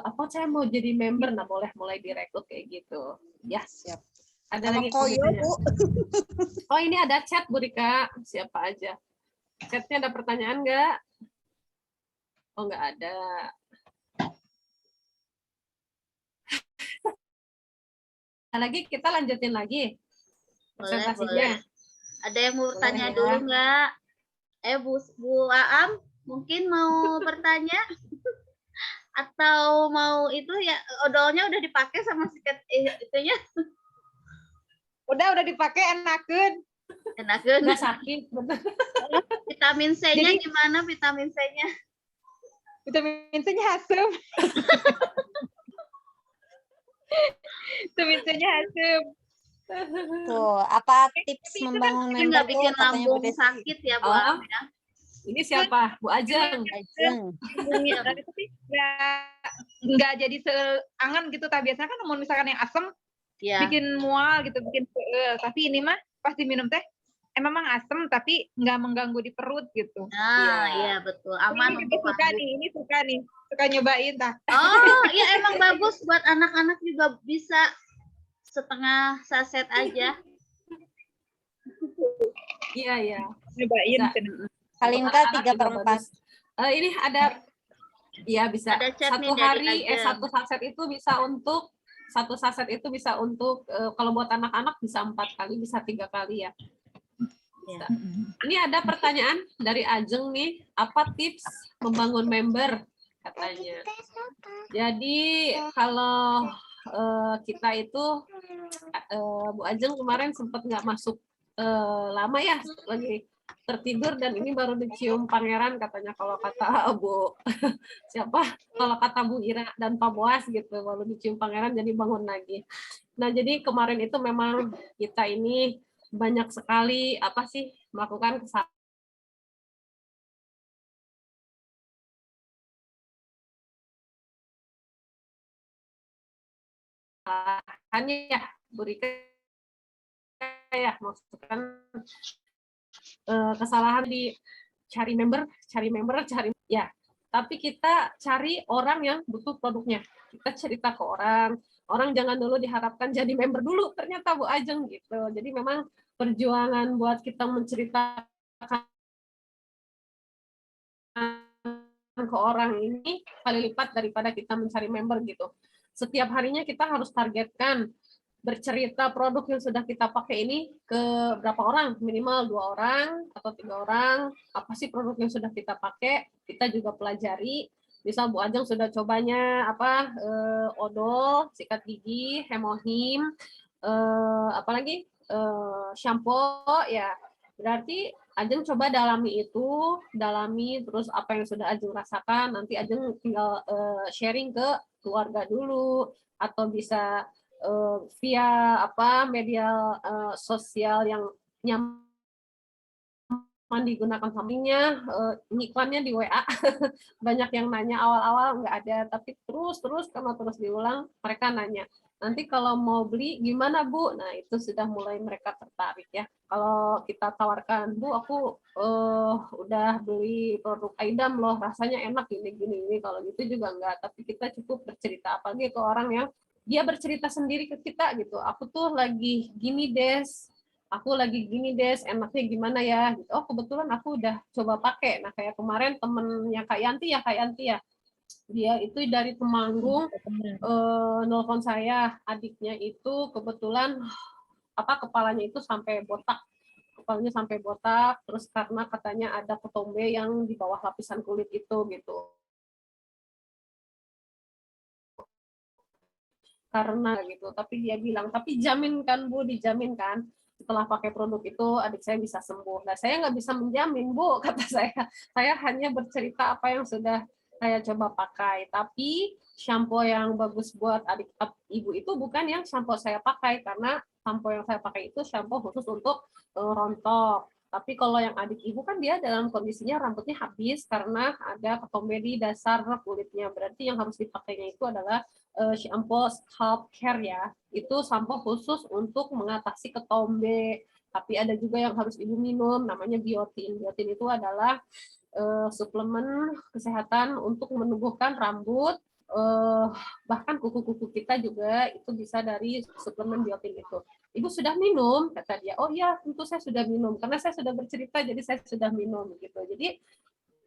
Apa saya mau jadi member? Nah boleh mulai direkrut kayak gitu. Ya, Siap. ada Sama lagi Koyo komentarnya? Bu. Oh ini ada chat Bu Rika, siapa aja? Chatnya ada pertanyaan nggak? Oh nggak ada. Lagi kita lanjutin lagi Boleh, presentasinya. Ada yang mau bertanya ya. dulu nggak? Bu Aam mungkin mau bertanya? Atau mau itu ya odolnya udah dipakai sama sikat itunya? Udah dipakai enakeun. Enakeun. Nggak sakit, bener. Vitamin C-nya Jadi- gimana vitamin C-nya? Vitamin C-nya asem. Vitamin C-nya asem. Tuh, apa tips itu kan membangun Tapi member nggak tuh bikin katanya Bu lambung Desi. sakit ya Bu Oh. Aam ya? Ini siapa? Bu Ajeng. Ajeng. Tapi nggak jadi seangan gitu. Biasanya kan misalkan yang asem Ya. bikin mual gitu, bikin tapi ini mah pas diminum teh memang asem tapi nggak mengganggu di perut gitu. Nah, iya betul. Aman Ini untuk suka lambung. nih, ini suka nih, suka nyobain tah. Oh, ya emang bagus buat anak-anak juga bisa setengah saset aja. Iya, iya. Nyobain. Bisa. Cen. Kalinka Anak-anak 3/4. juga bagus. Ini ada, ya bisa. Ada chatnya Satu dari hari, Ajeng. satu saset itu bisa untuk, satu saset itu bisa untuk, kalau buat anak-anak bisa 4 kali, bisa 3 kali ya. Bisa. Ini ada pertanyaan dari Ajeng nih, apa tips membangun member katanya. Jadi kalau kita itu, Bu Ajeng kemarin sempat nggak masuk lama ya, lagi tertidur dan ini baru dicium pangeran katanya kalau kata Bu siapa, kalau kata Bu Ira dan Pak Boas gitu, baru dicium pangeran jadi bangun lagi. Nah jadi kemarin itu memang kita ini banyak sekali apa sih melakukan kesalahannya ya, Bu Rika ya, maksudkan kesalahan di cari member, cari ya. Tapi kita cari orang yang butuh produknya. Kita cerita ke orang, orang jangan dulu diharapkan jadi member dulu. Ternyata Bu Ajeng gitu. Jadi memang perjuangan buat kita menceritakan ke orang ini kali lipat daripada kita mencari member gitu. Setiap harinya kita harus targetkan bercerita produk yang sudah kita pakai ini ke berapa orang, minimal 2 orang atau 3 orang, apa sih produk yang sudah kita pakai, kita juga pelajari. Misal Bu Ajeng sudah cobanya apa, odol, sikat gigi, hemohim, apalagi shampoo ya, berarti Ajeng coba dalami itu, dalami terus apa yang sudah Ajeng rasakan, nanti Ajeng tinggal sharing ke keluarga dulu, atau bisa via apa media sosial yang nyaman digunakan sampingnya, iklannya di WA. Banyak yang nanya, awal-awal nggak ada, tapi terus karena terus diulang mereka nanya, nanti kalau mau beli gimana Bu? Nah itu sudah mulai mereka tertarik ya. Kalau kita tawarkan, Bu aku udah beli produk Aidam loh, rasanya enak gini, kalau gitu juga enggak. Tapi kita cukup bercerita, apalagi ke orang yang dia bercerita sendiri ke kita gitu, aku tuh lagi gini des, enaknya gimana ya? Gitu. Oh kebetulan aku udah coba pakai. Nah kayak kemarin temennya Kak Yanti ya, dia itu dari Temanggung nelfon saya, adiknya itu kebetulan apa kepalanya itu sampai botak, terus karena katanya ada ketombe yang di bawah lapisan kulit itu gitu. Karena gitu, tapi dia bilang, tapi jamin kan Bu, dijamin kan setelah pakai produk itu adik saya bisa sembuh. Nah saya nggak bisa menjamin Bu, kata saya hanya bercerita apa yang sudah saya coba pakai. Tapi shampoo yang bagus buat adik ibu itu bukan yang shampoo saya pakai, karena shampoo yang saya pakai itu shampoo khusus untuk rontok. Tapi kalau yang adik ibu kan dia dalam kondisinya rambutnya habis karena ada ketombe di dasar kulitnya. Berarti yang harus dipakainya itu adalah shampoo scalp care ya, itu shampoo khusus untuk mengatasi ketombe. Tapi ada juga yang harus ibu minum, namanya biotin. Biotin itu adalah suplemen kesehatan untuk menumbuhkan rambut, bahkan kuku-kuku kita juga itu bisa dari suplemen biotin itu. Ibu sudah minum, kata dia. Oh iya, tentu saya sudah minum, karena saya sudah bercerita, jadi saya sudah minum gitu. Jadi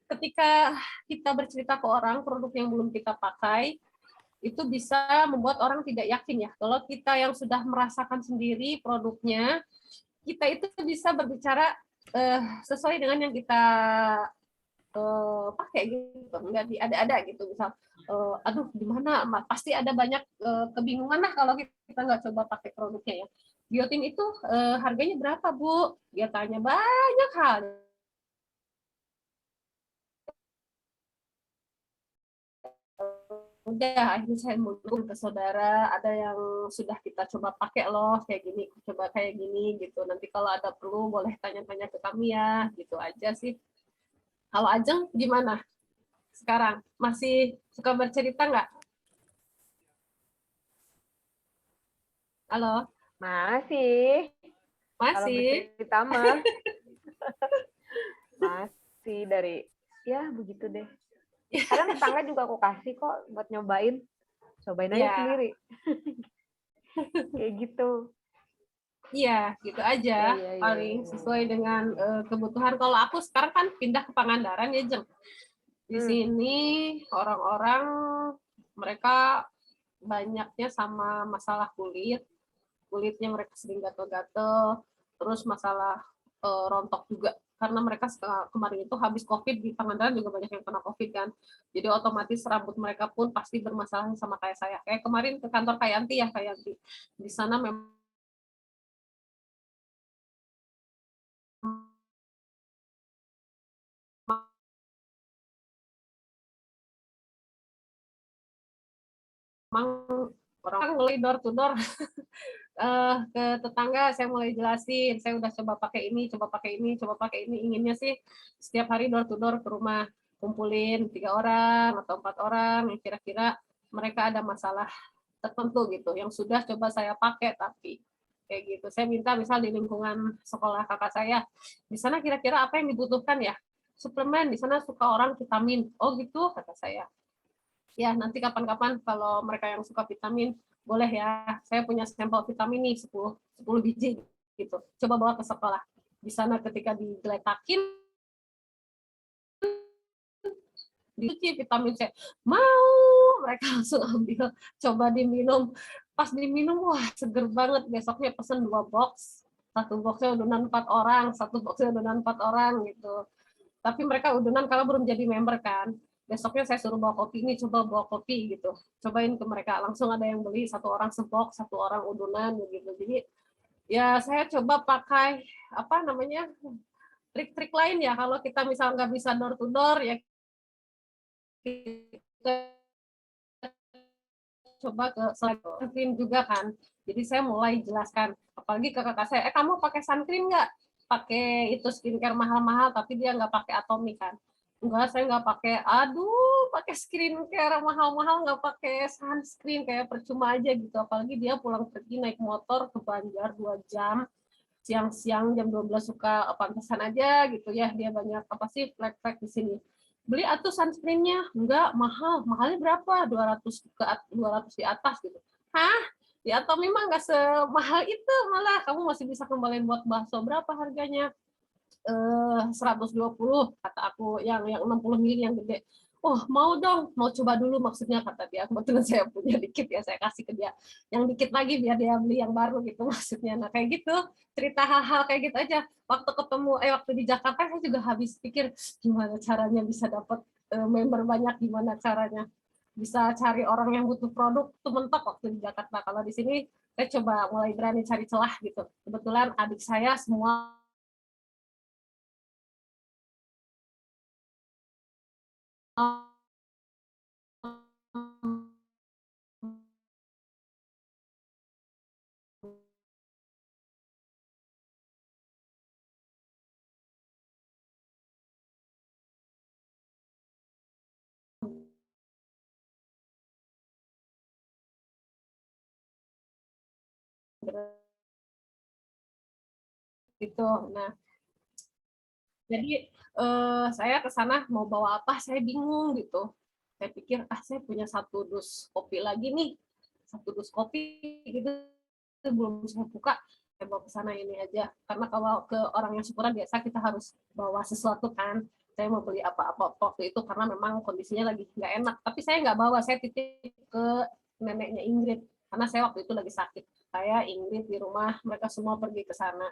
ketika kita bercerita ke orang produk yang belum kita pakai, itu bisa membuat orang tidak yakin ya. Kalau kita yang sudah merasakan sendiri produknya, kita itu bisa berbicara sesuai dengan yang kita pakai gitu, nggak diada-ada gitu. Misal, aduh gimana, pasti ada banyak kebingungan lah kalau kita nggak coba pakai produknya ya. Biotin itu harganya berapa Bu? Dia tanya banyak hal. Udah akhirnya saya mundur ke saudara, ada yang sudah kita coba pakai loh kayak gini, coba kayak gini gitu, nanti kalau ada perlu boleh tanya-tanya ke kami ya, gitu aja sih. Kalau Ajeng gimana sekarang, masih suka bercerita nggak? Halo. Masih. Kalau Masih. bercerita mah masih dari ya begitu deh. Kadang tetangga juga aku kasih kok buat nyobain. Cobain aja Ya, sendiri. Kayak gitu. iya, gitu aja. Iya. Paling sesuai dengan kebutuhan. Kalau aku sekarang kan pindah ke Pangandaran ya, Jeng. Di sini orang-orang mereka banyaknya sama masalah kulitnya mereka sering gatel-gatel, terus masalah rontok juga karena mereka kemarin itu habis COVID di Pangandaran juga banyak yang kena COVID kan, jadi otomatis rambut mereka pun pasti bermasalah sama kayak saya. Kayak kemarin ke kantor Kayanti ya, Kayanti di sana memang orang mulai door to door ke tetangga, saya mulai jelasin, saya udah coba pakai ini, coba pakai ini, coba pakai ini, inginnya sih setiap hari door to door ke rumah, kumpulin 3 orang atau 4 orang yang kira-kira mereka ada masalah tertentu gitu, yang sudah coba saya pakai tapi kayak gitu. Saya minta misal di lingkungan sekolah kakak saya, di sana kira-kira apa yang dibutuhkan ya? Suplemen, di sana suka orang vitamin. Oh gitu, kata saya. Ya, nanti kapan-kapan kalau mereka yang suka vitamin, boleh ya, saya punya sampel vitamin nih 10 biji gitu. Coba bawa ke sekolah. Di sana ketika digeletakin, dicuci vitamin C. Mau, mereka langsung ambil, coba diminum. Pas diminum, wah seger banget. Besoknya pesen 2 box. Satu boxnya udunan 4 orang, satu boxnya udunan 4 orang gitu. Tapi mereka udunan kalau belum jadi member kan. Besoknya saya suruh bawa kopi, ini coba bawa kopi gitu. Cobain ke mereka, langsung ada yang beli, 1 orang sebok, 1 orang udunan gitu. Jadi ya saya coba pakai apa namanya trik-trik lain ya. Kalau kita misal nggak bisa door to door ya kita coba ke sunscreen juga kan. Jadi saya mulai jelaskan, apalagi ke kakak saya, kamu pakai sunscreen nggak? Pakai itu skincare mahal-mahal, tapi dia nggak pakai Atomy kan. Enggak, saya nggak pakai. Aduh, pakai skincare mahal-mahal nggak pakai sunscreen, kayak percuma aja gitu. Apalagi dia pulang pergi naik motor ke Banjar 2 jam, siang-siang jam 12 suka pantesan aja gitu ya. Dia banyak apa sih flek-flek di sini. Beli atuh sunscreen-nya, enggak mahal. Mahalnya berapa? 200 di atas gitu. Hah? Di Atomy mah nggak semahal itu, malah kamu masih bisa kembaliin buat bakso. Berapa harganya? 120 kata aku, yang 60 mili yang gede. Oh mau dong, mau coba dulu maksudnya, kata dia. Kebetulan saya punya dikit ya, saya kasih ke dia yang dikit lagi biar dia beli yang baru gitu maksudnya. Nah kayak gitu, cerita hal-hal kayak gitu aja. Waktu di Jakarta saya juga habis pikir gimana caranya bisa dapat member banyak, gimana caranya bisa cari orang yang butuh produk tuh mentok waktu di Jakarta. Kalau di sini saya coba mulai berani cari celah gitu. Kebetulan adik saya semua gitu. Nah, jadi saya ke sana mau bawa apa, saya bingung gitu. Saya pikir, saya punya 1 dus kopi lagi nih, 1 dus kopi gitu, belum saya buka, saya bawa ke sana ini aja. Karena kalau ke orang yang syukuran biasa kita harus bawa sesuatu kan. Saya mau beli apa-apa waktu itu karena memang kondisinya lagi nggak enak. Tapi saya nggak bawa, saya titip ke neneknya Ingrid. Karena saya waktu itu lagi sakit. Saya, Ingrid di rumah, mereka semua pergi ke sana.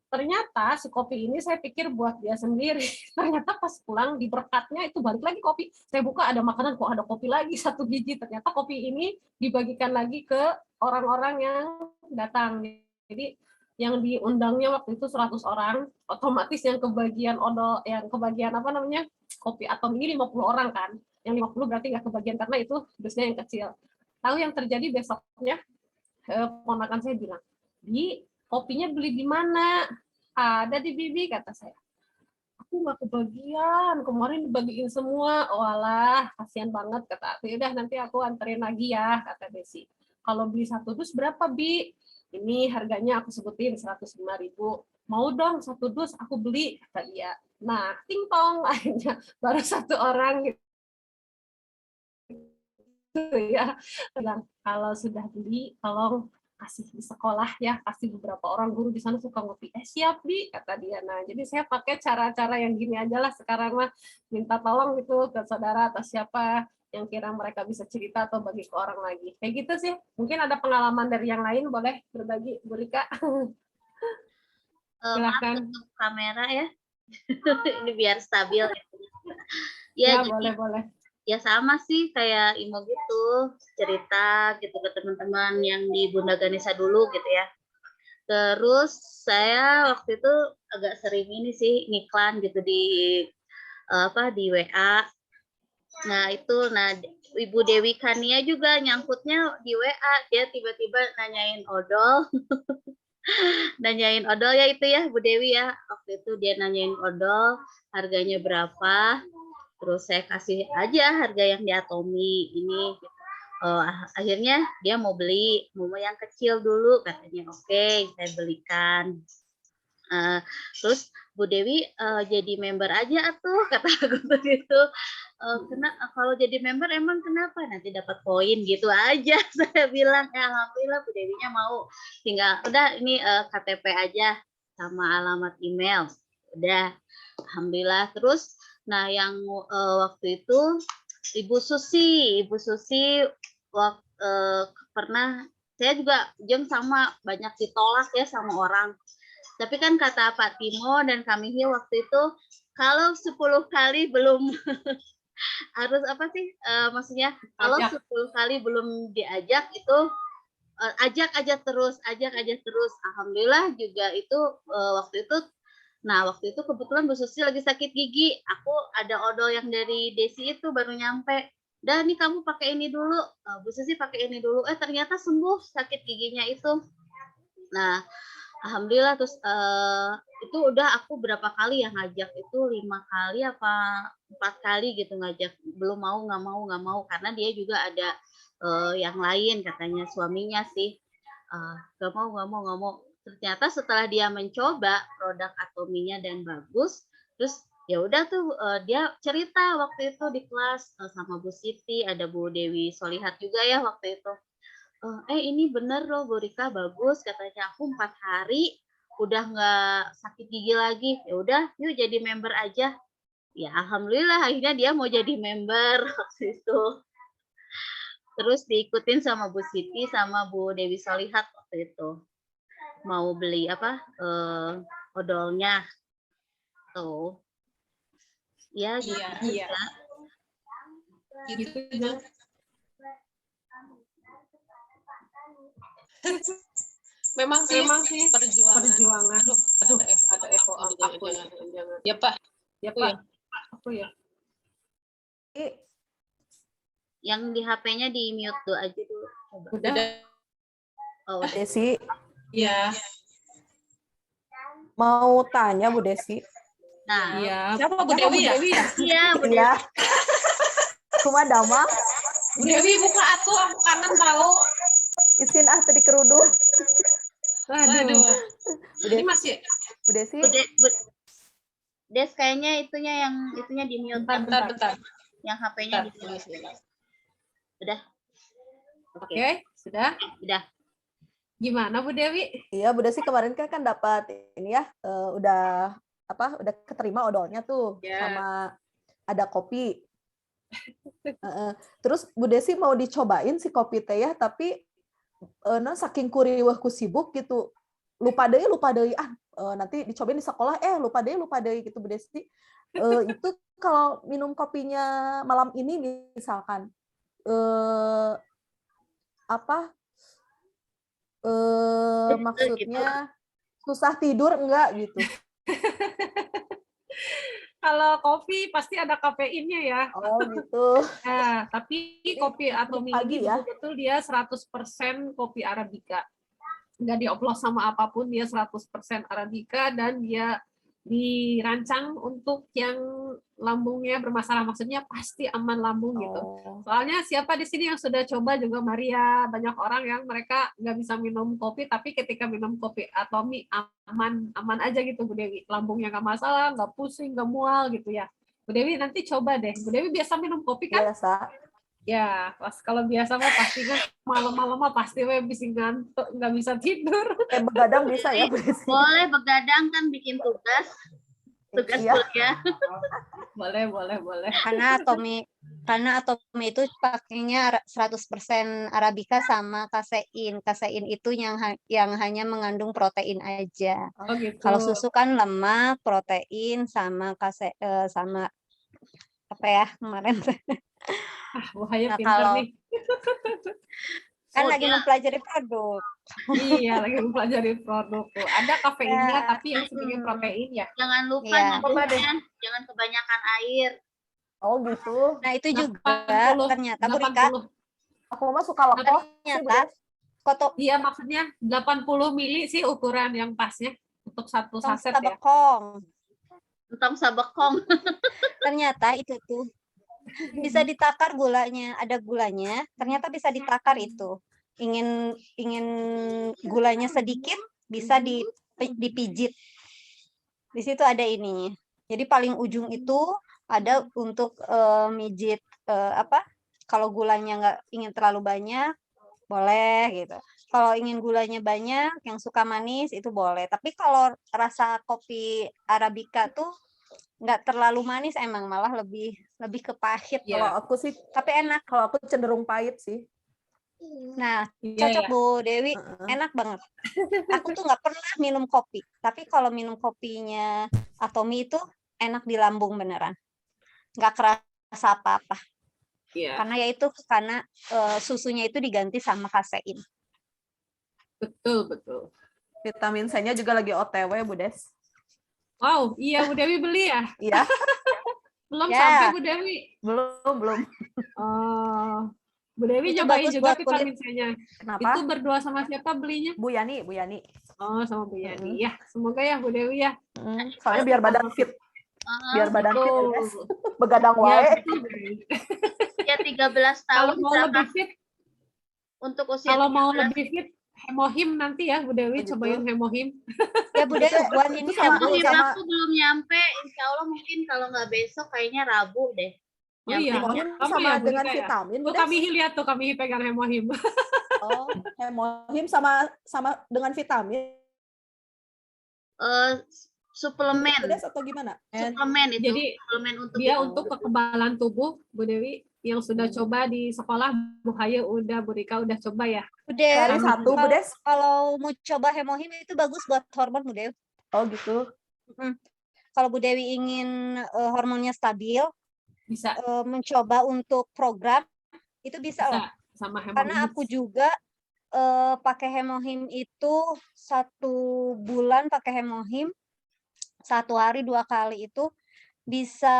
Ternyata si kopi ini saya pikir buat dia sendiri. Ternyata pas pulang di berkatnya itu balik lagi kopi. Saya buka ada makanan, kok ada kopi lagi 1 biji. Ternyata kopi ini dibagikan lagi ke orang-orang yang datang. Jadi yang diundangnya waktu itu 100 orang, otomatis yang kebagian odol, yang kebagian apa namanya, kopi atom ini 50 orang kan. Yang 50 berarti nggak kebagian karena itu dusnya yang kecil. Tahu yang terjadi besoknya, ponakan saya bilang, di kopinya beli di mana? Ada di Bibi, kata saya. Aku nggak kebagian, kemarin dibagiin semua. Oh alah, kasihan banget, kata aku. Udah nanti aku anterin lagi ya, kata Desi. Kalau beli 1 dus berapa, Bi? ini harganya aku sebutin 105.000. Mau dong 1 dus aku beli, kata dia. Nah, ting-tong, akhirnya baru 1 orang gitu ya. Bilang, kalau sudah beli, tolong kasih di sekolah ya, kasih beberapa orang guru di sana suka ngopi. Siap, Bi, kata dia. Nah, jadi saya pakai cara-cara yang gini aja lah sekarang mah, minta tolong gitu ke saudara atau siapa yang kira mereka bisa cerita atau bagi ke orang lagi. Kayak gitu sih. Mungkin ada pengalaman dari yang lain, boleh berbagi, Bu Rika. Maaf Silakan. tutup kamera ya. Ini biar stabil. Ya, Jadi boleh. ya sama sih kayak Imo gitu, cerita gitu ke teman-teman yang di Bunda Ganesha dulu gitu ya. Terus saya waktu itu agak sering ini sih ngiklan gitu di di WA. Nah, Ibu Dewi Kania juga nyangkutnya di WA, dia tiba-tiba nanyain odol. Nanyain odol ya itu ya Bu Dewi ya. Waktu itu dia nanyain odol, harganya berapa? Terus saya kasih aja harga yang di Atomi ini. Akhirnya dia mau beli, mau yang kecil dulu katanya. Oke, saya belikan. Terus Bu Dewi jadi member aja tuh, kata aku begitu. Kalau jadi member emang kenapa? Nanti dapat poin gitu aja. Saya bilang, alhamdulillah Bu Dewinya mau. Tinggal udah ini KTP aja sama alamat email. Udah, alhamdulillah. Terus, nah yang waktu itu Ibu Susi pernah, saya juga sama banyak ditolak ya sama orang. Tapi kan kata Pak Timo dan kami waktu itu, kalau 10 kali belum harus maksudnya kalau 10 kali belum diajak itu ajak aja terus. Alhamdulillah juga itu waktu itu kebetulan Bu Susi lagi sakit gigi. Aku ada odol yang dari Desi itu baru nyampe. Dan nih kamu pakai ini dulu. Bu Susi pakai ini dulu. Ternyata sembuh sakit giginya itu. Nah, alhamdulillah. Terus itu udah aku berapa kali ya ngajak itu 5 kali apa 4 kali gitu ngajak, belum mau nggak mau karena dia juga ada yang lain katanya suaminya sih nggak mau. Ternyata setelah dia mencoba produk Atominya dan bagus, terus ya udah tuh dia cerita waktu itu di kelas sama Bu Siti, ada Bu Dewi Solihat juga ya waktu itu. Ini bener loh Bu Rika, bagus katanya, aku 4 hari udah nggak sakit gigi lagi. Ya udah yuk jadi member aja. Ya alhamdulillah akhirnya dia mau jadi member waktu itu. Terus diikutin sama Bu Siti sama Bu Dewi Solihat waktu itu. Mau beli odolnya. Tuh. Ya gitu. Iya. Gitu aja. Memang sih perjuangan. Aduh, ada echo aku. Jangan. Ya Pak. Aku ya. Yang di HP-nya di mute tuh aja dulu. Udah. Oh, udah. Desi, Iya. mau tanya Bu Desi. Nah, Iya. Siapa Bu Dewi ya? iya, Bu Iya. Cuma Dama, Bu Dewi buka atuh, aku kangen tahu. isin tadi kerudung. Aduh. Ini masih Bu Desi, Des kayaknya itunya di mute. bentar. Yang HP-nya di mute. Udah. Oke, sudah. Udah. Gimana Bu Dewi? iya Bu Desi kemarin kan dapat ini ya, udah keterima odolnya tuh Ya. sama ada kopi. Terus Bu Desi mau dicobain si kopi teh ya, tapi saking kuriweuh ku sibuk gitu, lupa deui nanti dicobain di sekolah lupa deui gitu Bu Desi. Itu kalau minum kopinya malam ini misalkan maksudnya susah tidur enggak gitu. Kalau kopi pasti ada kafeinnya ya. Oh gitu. Nah, tapi kopi Atomi pagi ini ya? betul dia 100% kopi Arabica. Nggak dioplos sama apapun, dia 100% Arabica dan dia dirancang untuk yang lambungnya bermasalah, maksudnya pasti aman lambung gitu. Oh. Soalnya siapa di sini yang sudah coba juga Maria, banyak orang yang mereka nggak bisa minum kopi, tapi ketika minum kopi Atomi aman aja gitu Bu Dewi, lambungnya nggak masalah, nggak pusing, nggak mual gitu ya. Bu Dewi nanti coba deh. Bu Dewi biasa minum kopi kan? Biasa. Ya, pas kalau biasa mah pasti kan malam-malam mah pasti we bisa ngantuk, nggak bisa tidur. Begadang bisa ya Bu Desi? Boleh begadang kan bikin tugas Iya. kuliah. Boleh. Karena Atomi itu pakainya 100% Arabica sama kasein. Kasein itu yang hanya mengandung protein aja. Oh gitu. Kalau susu kan lemak, protein sama sama apa ya kemarin. Bahaya Nah, pinter kalau nih. kan Oh, lagi ya. mempelajari produk. Iya, lagi mempelajari produk tuh. Ada kafeinnya, Ya. tapi yang sedikit protein ya. Jangan lupa Iya. nyadonya, jangan kebanyakan air. Oh gitu. Nah, itu juga 80, ternyata Bu Rika, 80. Aku mah suka lekoh sih Bu ternyata Des. koto Iya, maksudnya 80 mili sih ukuran yang pasnya untuk satu tong saset ya. sabekong. Tentang sabekong. Ternyata itu tuh bisa ditakar gulanya, ada gulanya, ternyata bisa ditakar itu. Ingin gulanya sedikit, bisa dipijit. Di situ ada ininya. Jadi paling ujung itu ada untuk mijit kalau gulanya nggak ingin terlalu banyak, boleh gitu. Kalau ingin gulanya banyak, yang suka manis itu boleh. Tapi kalau rasa kopi Arabica tuh nggak terlalu manis, emang malah lebih ke pahit. Iya. Kalau aku sih, Tapi enak. kalau aku cenderung pahit sih. Nah, Iya, cocok ya. Bu Dewi, Heeh. enak banget. Aku tuh nggak pernah minum kopi, tapi kalau minum kopinya Atomi itu enak di lambung beneran, nggak kerasa apa-apa. Iya, Karena susunya itu diganti sama kasein. betul. Vitamin C-nya juga lagi OTW Bu Des. Wow, iya Bu Dewi beli ya? Iya, Belum Ya. sampai Bu Dewi. belum. Oh, Bu Dewi Itu nyobain bagus juga buat kulit. vitamin C-nya. Kenapa? Itu berdua sama siapa belinya? Bu Yani. Oh, sama Bu Yani. Ya, semoga ya Bu Dewi ya. Soalnya biar badan fit, biar badan fit Bu Betul. Des. Begadang Ya, wae. betul, Bu Dewi. Ya 13 Kalau tahun mau berapa lebih fit, untuk usia kalau mau 13? lebih fit, hemohim nanti ya Bu Dewi, Begitu. cobain hemohim. Ya Bu Dewi, buat ini ya sama- Bu. Hemohim sama- aku belum nyampe, insya Allah mungkin kalau nggak besok kayaknya Rabu deh. Oh iya, Hemohim kamu sama ya, Bu dengan Rika ya? vitamin Bu Tuh Des. kami lihat tuh, kami pegang hemohim. Oh, hemohim sama dengan vitamin Eh, suplemen, Bu Des atau gimana? suplemen itu, Jadi, suplemen untuk Dia itu. untuk kekebalan tubuh, Bu Dewi, yang sudah coba di sekolah, Bu Hayu udah, Bu Rika udah coba ya. Bu Dewi, Sehari satu Bu Des. kalau mau coba hemohim itu bagus buat hormon Bu Dewi. Oh gitu. Kalau Bu Dewi ingin hormonnya stabil, Bisa, mencoba untuk program itu bisa loh. sama hemohim. Karena aku juga pakai hemohim itu 1 bulan pakai hemohim, 1 hari 2 kali itu bisa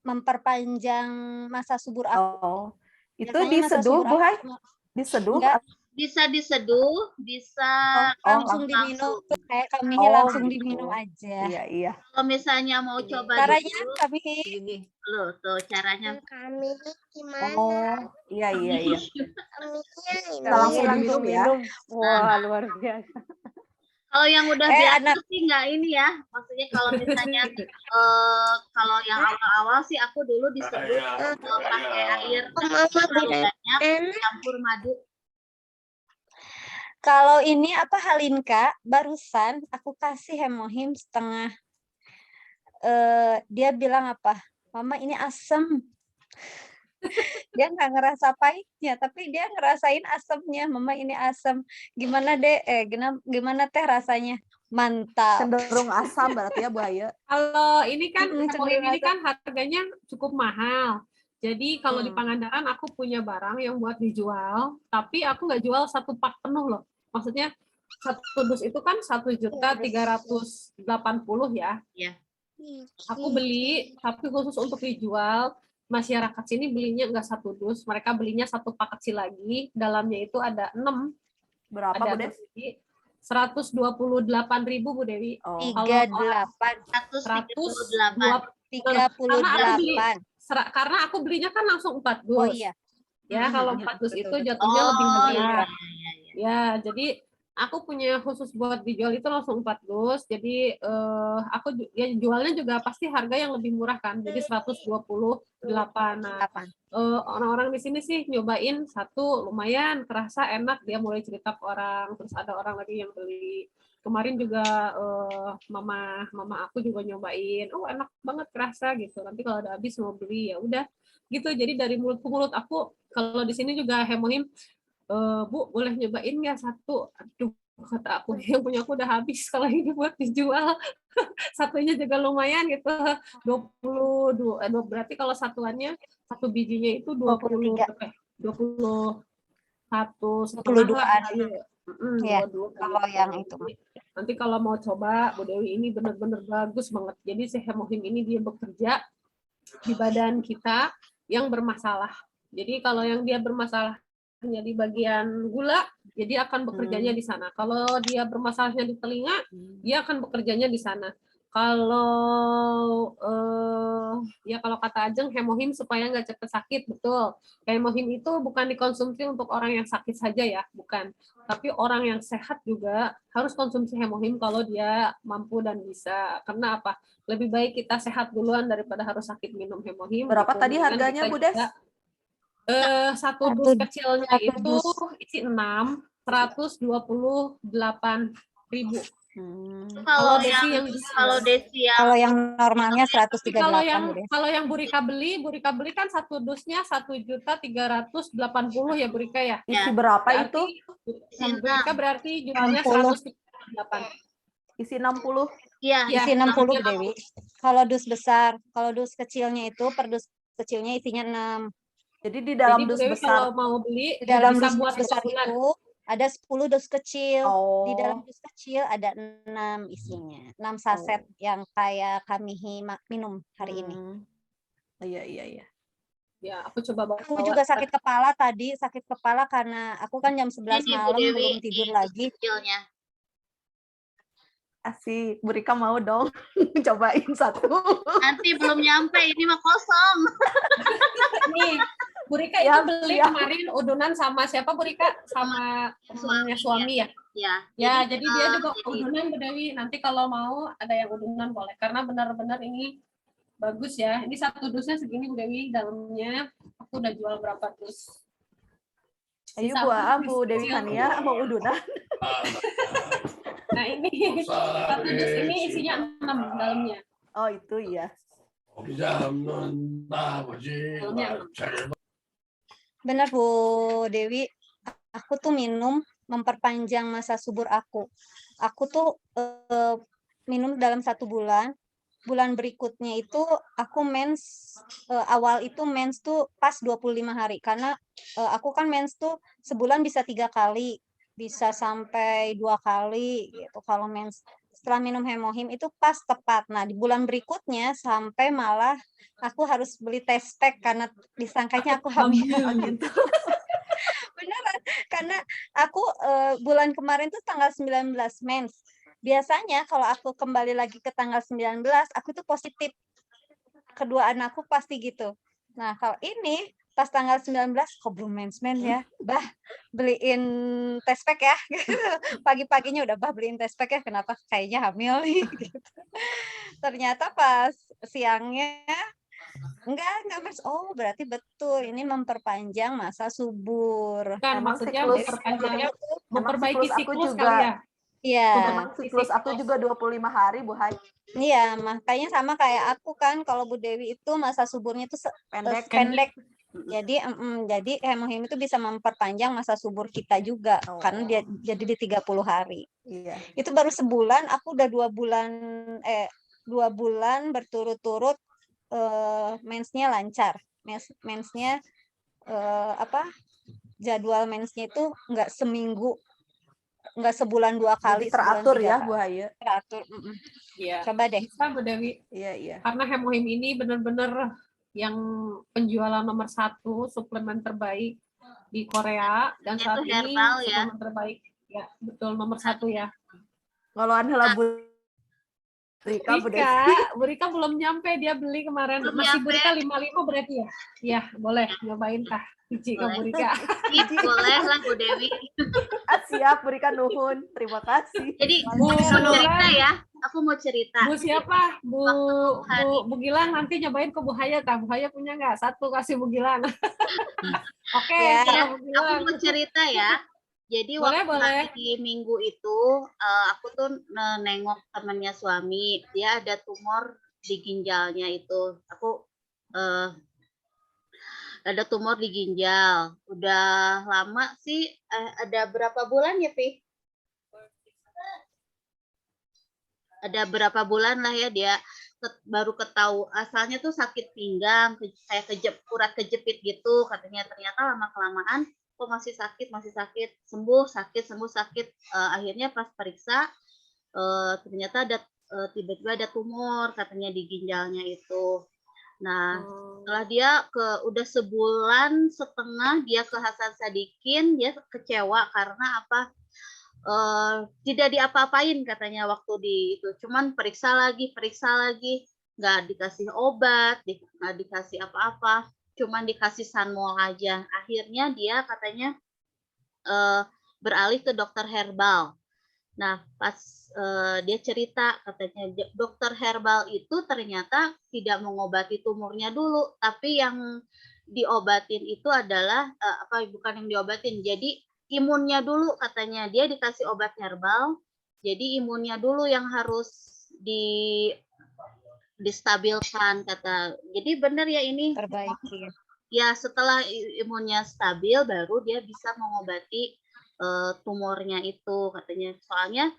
memperpanjang masa subur aku. Oh. Itu Biasanya masa diseduh subur Bu Hai? aku Diseduh? Enggak. Bisa diseduh, bisa langsung diminum, kayak kami Oh, langsung gitu. diminum aja. Iya. kalau misalnya mau coba Caranya dulu, kami Ini. loh tuh caranya. Oh, iya. Kita Kami langsung diminum ya. Wah, luar biasa. Kalau yang udah Eh, biasa anak- sih nggak ini ya. Maksudnya kalau misalnya kalau yang awal-awal sih aku dulu diseduh pakai air terlalu banyak campur madu. Kalau ini apa Halinka, barusan aku kasih hemohim setengah. Dia bilang apa? Mama ini asam. Dia nggak ngerasa pahitnya, tapi dia ngerasain asamnya. Mama ini asam. Gimana gimana teh rasanya? Mantap. Cenderung asam berarti ya Bu Hayu. Kalau ini kan, Mm-mm, hemohim cenderung ini kan harganya cukup mahal. Jadi kalau di Hmm. Pangandaran aku punya barang yang buat dijual, tapi aku nggak jual 1 pak penuh loh. Maksudnya 1 dus itu kan 1.380.000 ya. Iya. Aku beli, tapi khusus untuk dijual. Masyarakat sini belinya nggak 1 dus, mereka belinya 1 pak kecil lagi. Dalamnya itu ada 6. Berapa Ada Bu Des? berisi 128.000 Bu Dewi. Oh. 38. 138. 38. Karena aku belinya kan langsung 4 dus. Oh iya. Ya, kalau 4 dus itu Betul. jatuhnya lebih Oh, murah. iya. Ya, jadi aku punya khusus buat dijual itu langsung 4 dus. Jadi aku ya jualnya juga pasti harga yang lebih murah kan. Jadi 128. Nah, 8. orang-orang di sini sih nyobain satu lumayan kerasa enak, dia mulai cerita ke orang, terus ada orang lagi yang beli. Kemarin juga mama aku juga nyobain, oh enak banget kerasa gitu. Nanti kalau udah habis mau beli ya udah gitu. Jadi dari mulut ke mulut aku, kalau di sini juga Hemohim, Bu boleh nyobain nggak satu? Aduh kata aku yang punya aku udah habis kalau ini buat dijual. Satunya juga lumayan gitu 22 berarti kalau satuannya satu bijinya itu 23. 21 22-an. Iya, 22 kalau yang itu. Nanti kalau mau coba Bu Dewi ini benar-benar bagus banget. Jadi si Hemohim ini dia bekerja di badan kita yang bermasalah. Jadi kalau yang dia bermasalah hanya di bagian gula, jadi akan bekerjanya di sana. Kalau dia bermasalahnya di telinga, dia akan bekerjanya di sana. Kalau ya kalau kata Ajeng, Hemohim supaya nggak cepat sakit, betul. Hemohim itu bukan dikonsumsi untuk orang yang sakit saja ya, bukan. Tapi orang yang sehat juga harus konsumsi Hemohim kalau dia mampu dan bisa. Karena apa? Lebih baik kita sehat duluan daripada harus sakit minum Hemohim. Berapa gitu. tadi Kemudian harganya kita Bu Des? juga, satu dus kecilnya satu itu dus. isi 6, 128.000. Kalau Desi yang bisa. kalau Desi yang Kalau yang normalnya Tapi 138 kalau Bu Des. yang Bu Rika beli kan satu dusnya 1.380.000 ya Bu Rika ya. Isi berapa itu? Berarti Bu Rika berarti jualnya 60. 138. Isi 60. Iya, Ya, Isi 60 Bu namanya Dewi. Kalau dus besar, kalau dus kecilnya itu per dus kecilnya isinya 6. Jadi di dalam Jadi Bu dus Dewi besar. kalau mau beli Di dalam bisa dus buat besar bulan. itu ada 10 dus kecil. Di dalam Oh. dus kecil ada 6 isinya. 6 saset yang kayak kami minum hari ini. Iya. Ya, aku coba bawa. Aku juga sakit kepala tadi, sakit kepala karena aku kan jam 11 ini Bu malam Dewi belum tidur lagi. kecilnya. Asik, Bu Rika mau dong cobain satu. Nanti belum nyampe, ini mah kosong. Nih, Bu Rika itu beli kemarin udunan sama siapa Bu Rika? Sama suami ya? Ya. Ya, jadi dia juga udunan Bu Dewi. Nanti kalau mau ada yang udunan boleh. Karena benar-benar ini bagus ya. Ini satu dusnya segini Bu Dewi. Dalamnya aku udah jual berapa dus. Ayo Sisa Bu Dewi Kania mau udunan. Nah ini satu dus ini isinya 6 dalamnya. Oh itu ya. Benar Bu Dewi, aku tuh minum memperpanjang masa subur aku. Aku tuh minum dalam 1 bulan. Bulan berikutnya itu aku mens, awal itu mens tuh pas 25 hari. Karena aku kan mens tuh sebulan bisa 3 kali, bisa sampai 2 kali gitu. Kalau mens setelah minum Hemohim itu pas tepat. Nah di bulan berikutnya sampai malah aku harus beli test pack karena disangkanya aku hamil. Beneran, karena aku bulan kemarin tuh tanggal 19 mens. Biasanya kalau aku kembali lagi ke tanggal 19, aku tuh positif. Kedua anakku pasti gitu. Nah kalau ini pas tanggal 19, kok belum mens ya. Bah, beliin test pack ya. Pagi-paginya udah beliin test pack ya. Kenapa kayaknya hamil nih. Gitu. Ternyata pas siangnya enggak mens. Oh berarti betul ini memperpanjang masa subur. Kan maksudnya memperbaiki siklus juga. kali ya. Iya. Siklus aku juga 25 hari Bu Hai. Iya, makanya sama kayak aku kan kalau Bu Dewi itu masa suburnya itu pendek. Jadi Hemohim itu bisa memperpanjang masa subur kita juga karena dia jadi di 30 hari. Iya. Itu baru sebulan, aku udah 2 bulan berturut-turut mensnya lancar. Mensnya jadwal mensnya itu enggak seminggu, enggak sebulan 2 kali, jadi teratur sebulan 3 ya kali. Bu Hayu. Teratur. Iya. Coba deh. Bisa Bu Dewi. Iya. Karena Hemohim ini benar-benar yang penjualan nomor 1 suplemen terbaik di Korea dan saat ini suplemen terbaik Ya, betul nomor 1 ya. Ngoloan heula Bu Rika, Bu Rika, Desi. Bu Rika belum nyampe, dia beli kemarin. Belum Masih Bu nyampe. Rika 55 berarti ya? Iya, boleh nyobain kah? Biji ke Bu Rika. Boleh lah Bu Dewi. Siap, Bu Rika nuhun. Terima kasih. Jadi Bu mau cerita Gilang, ya. Aku mau cerita. Bu siapa? Hari. Bu Gilang nanti nyobain ke Bu Haya. Bu Haya punya nggak? 1 kasih Bu Gilang. Oke, Ya, ke Bu Aku Gilang. mau cerita ya. Jadi Boleh, waktu boleh. hari Minggu itu aku tuh nengok temannya suami. Dia ada tumor di ginjalnya itu. Aku ada tumor di ginjal. Udah lama sih. Ada berapa bulan ya, Pi? Ada berapa bulan lah ya dia baru ketahui asalnya tuh sakit pinggang, kayak urat kejepit gitu katanya. Ternyata lama kelamaan kok masih sakit, sembuh sakit. Akhirnya pas periksa ternyata ada tiba-tiba ada tumor katanya di ginjalnya itu. Nah, setelah dia udah sebulan setengah dia ke Hasan Sadikin, dia kecewa karena apa? Tidak diapa-apain katanya waktu di itu, cuman periksa lagi, nggak dikasih obat, nggak dikasih apa-apa, cuman dikasih Sanmol aja. Akhirnya dia katanya beralih ke dokter herbal. Nah, pas dia cerita katanya dokter herbal itu ternyata tidak mengobati tumornya dulu, tapi yang diobatin itu adalah bukan yang diobatin, jadi imunnya dulu katanya. Dia dikasih obat herbal, jadi imunnya dulu yang harus distabilkan kata. Jadi benar ya ini. perbaiki. Ya setelah imunnya stabil baru dia bisa mengobati tumornya itu katanya. Soalnya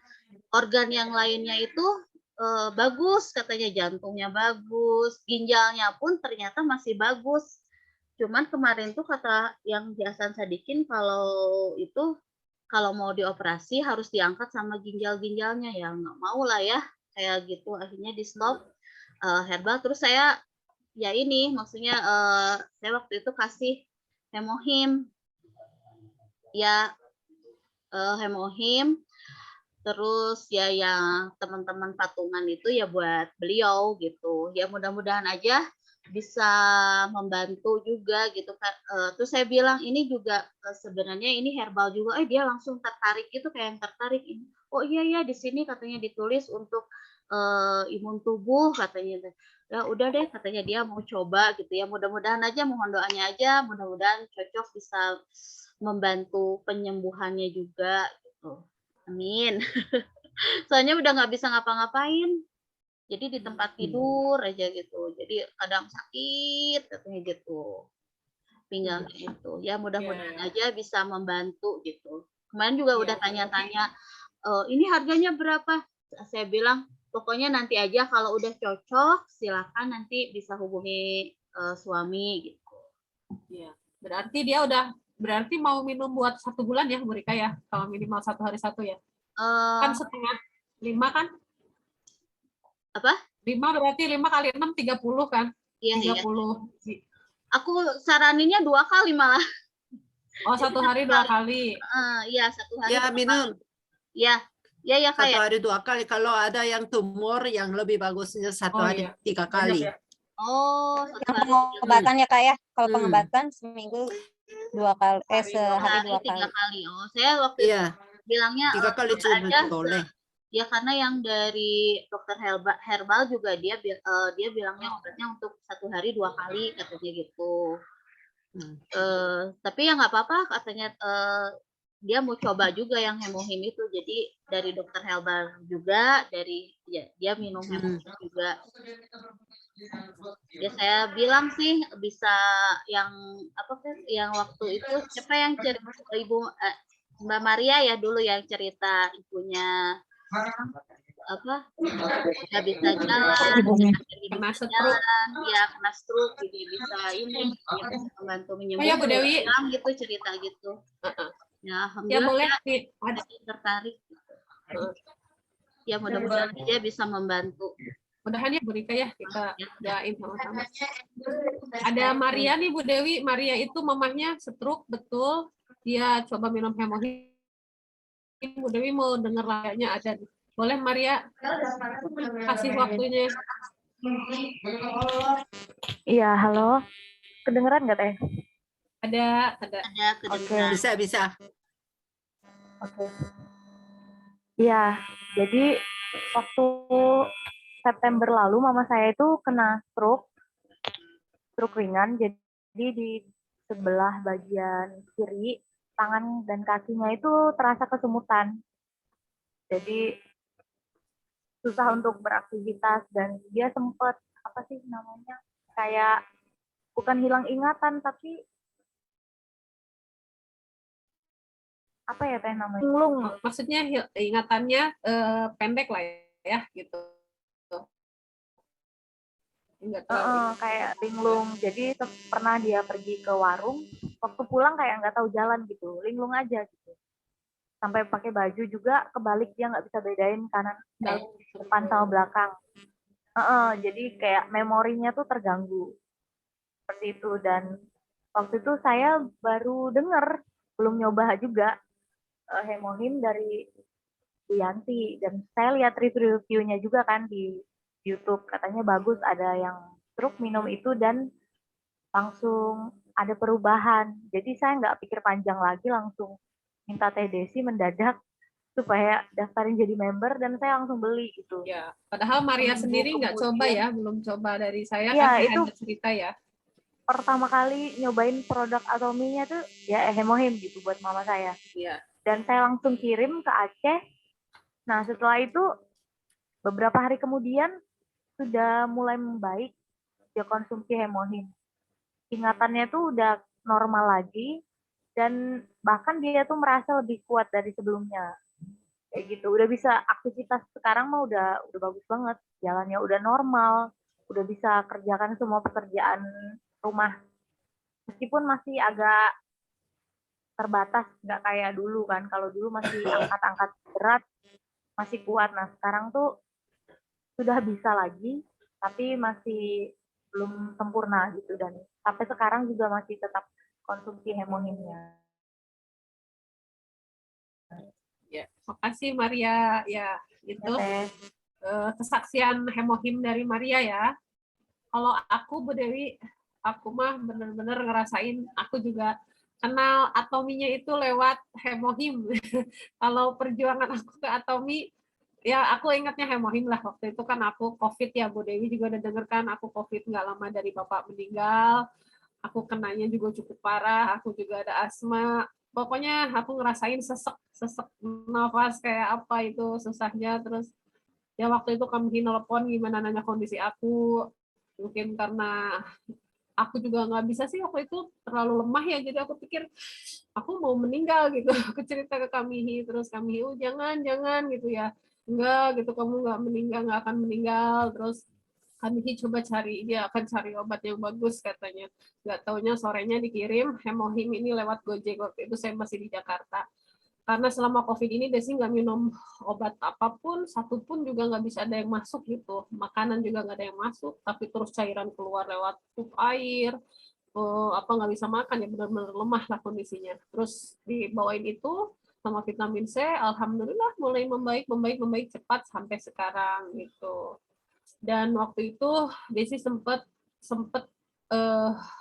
organ yang lainnya itu bagus katanya, jantungnya bagus, ginjalnya pun ternyata masih bagus. Cuman kemarin tuh kata yang di Hasan Sadikin kalau mau dioperasi harus diangkat sama ginjalnya, ya nggak mau lah ya kayak gitu. Akhirnya di stop herbal. Terus saya ya ini maksudnya saya waktu itu kasih hemohim ya, hemohim. Terus ya yang teman-teman patungan itu ya buat beliau gitu. Ya mudah-mudahan aja bisa membantu juga gitu kan. Terus saya bilang ini juga sebenarnya ini herbal juga. Dia langsung tertarik gitu, kayak yang tertarik ini. Oh iya ya, di sini katanya ditulis untuk imun tubuh katanya. Ya udah deh katanya dia mau coba gitu ya. Mudah-mudahan aja, mohon doanya aja, mudah-mudahan cocok bisa membantu penyembuhannya juga gitu. Amin. Soalnya udah nggak bisa ngapa-ngapain. Jadi di tempat tidur aja gitu. Jadi kadang sakit katanya gitu. Pinggang gitu. Ya mudah-mudahan aja bisa membantu gitu. Kemarin juga udah tanya-tanya, ini harganya berapa? Saya bilang, pokoknya nanti aja kalau udah cocok, silakan nanti bisa hubungi suami gitu. Iya. Berarti mau minum buat 1 bulan ya Bu Rika ya? Kalau minimal 1 hari 1 ya? Kan setengah 5 kan? Apa? 5 berarti 5 kali 6 30 kan? Iya, 30. iya. Aku saraninnya 2 kali malah. Oh, 1 hari 2 kali. Iya, 1 hari. Ya, minum. Ya, ya 1 hari 2 kali. Kalau ada yang tumor yang lebih bagusnya 1 hari 3 kali. Oh, Yang pengobatan ya Kak ya. Kalau pengobatan seminggu 2 kali, sehari 2 kali. 3 kali. Oh, saya waktu itu bilangnya 3 kali cuma boleh. Ya karena yang dari dokter herbal juga dia bilangnya obatnya untuk 1 hari 2 kali katanya gitu. Tapi ya nggak apa-apa katanya, dia mau coba juga yang hemohim itu. Jadi dari dokter herbal juga, dia minum hemohim juga. Ya saya bilang sih bisa yang yang waktu itu siapa yang cerita, Ibu Mbak Maria ya dulu yang cerita ibunya nggak bisa jalan, Kena stroke. kena stroke, jadi bisa ini ya, bisa membantu Oh menyembuhkan. ya Bu Dewi. Gitu cerita gitu. Ya Ya boleh. alhamdulillah ada tertarik. Gitu. Ya mudah-mudahan dia bisa membantu. Mudahan ya Bu Rika ya, kita doain sama-sama. Ada Maria nih Bu Dewi. Maria itu mamahnya stroke betul. Dia coba minum hemohim Bu Dewi mau dengar layaknya ada. Boleh Maria kasih waktunya. Iya, halo. Kedengeran nggak Teh? Ada. Ada Oke. kedengaran. Bisa. Oke. Iya, jadi waktu September lalu mama saya itu kena stroke ringan. Jadi di sebelah bagian kiri tangan dan kakinya itu terasa kesemutan. Jadi susah untuk beraktivitas dan dia sempat apa sih namanya kayak bukan hilang ingatan tapi apa ya Teh namanya? Linglung. Maksudnya ingatannya pendek lah ya gitu. Enggak terlalu. Kayak linglung. Jadi pernah dia pergi ke warung, waktu pulang kayak nggak tahu jalan gitu, linglung aja gitu. Sampai pakai baju juga kebalik, dia nggak bisa bedain kanan, depan sama belakang. Jadi kayak memorinya tuh terganggu seperti itu. Dan waktu itu saya baru dengar, belum nyoba juga hemohim dari Bu Yanti, dan saya lihat review-reviewnya juga kan di YouTube, katanya bagus, ada yang stroke minum itu dan langsung ada perubahan. Jadi saya nggak pikir panjang lagi, langsung minta Teh Desi mendadak supaya daftarin jadi member dan saya langsung beli gitu. Ya, padahal Maria Seminggu sendiri nggak coba kemudian- ya, belum coba dari saya Iya, kan itu ada cerita ya. pertama kali nyobain produk Atominya tuh ya hemohim gitu buat mama saya. Iya. Dan saya langsung kirim ke Aceh. Nah, setelah itu beberapa hari kemudian sudah mulai membaik, dia konsumsi hemohim. Ingatannya tuh udah normal lagi, dan bahkan dia tuh merasa lebih kuat dari sebelumnya. Kayak gitu, udah bisa aktivitas sekarang mah udah bagus banget. Jalannya udah normal, udah bisa kerjakan semua pekerjaan rumah. Meskipun masih agak terbatas, nggak kayak dulu kan. Kalau dulu masih angkat-angkat berat, masih kuat. Nah, sekarang tuh sudah bisa lagi, tapi masih belum sempurna gitu, dan sampai sekarang juga masih tetap konsumsi hemohimnya. Ya, makasih Maria. Ya, itu kesaksian hemohim dari Maria ya. Kalau aku Bu Dewi, aku mah bener-bener ngerasain, aku juga kenal Atominya itu lewat hemohim. Kalau perjuangan aku ke Atomi, ya aku ingatnya hemohim lah. Waktu itu kan aku COVID ya, Bu Dewi juga udah denger kan, aku COVID nggak lama dari Bapak meninggal. Aku kenanya juga cukup parah, aku juga ada asma. Pokoknya aku ngerasain sesek nafas kayak apa itu susahnya. Terus ya waktu itu kami nelpon gimana nanya kondisi aku, mungkin karena aku juga nggak bisa sih waktu itu terlalu lemah ya, jadi aku pikir aku mau meninggal gitu. Aku cerita ke Kamihi, terus Kamihi jangan gitu ya, enggak gitu, kamu nggak meninggal, nggak akan meninggal. Terus Kamihi coba cari, dia akan cari obat yang bagus katanya. Nggak taunya sorenya dikirim hemohim ini lewat Gojek. Waktu itu saya masih di Jakarta. Karena selama COVID ini Desi nggak minum obat apapun, satu pun juga nggak bisa ada yang masuk gitu. Makanan juga nggak ada yang masuk, tapi terus cairan keluar lewat tube air, apa nggak bisa makan ya, benar-benar lemah lah kondisinya. Terus dibawain itu sama vitamin C, alhamdulillah mulai membaik cepat sampai sekarang gitu. Dan waktu itu Desi sempat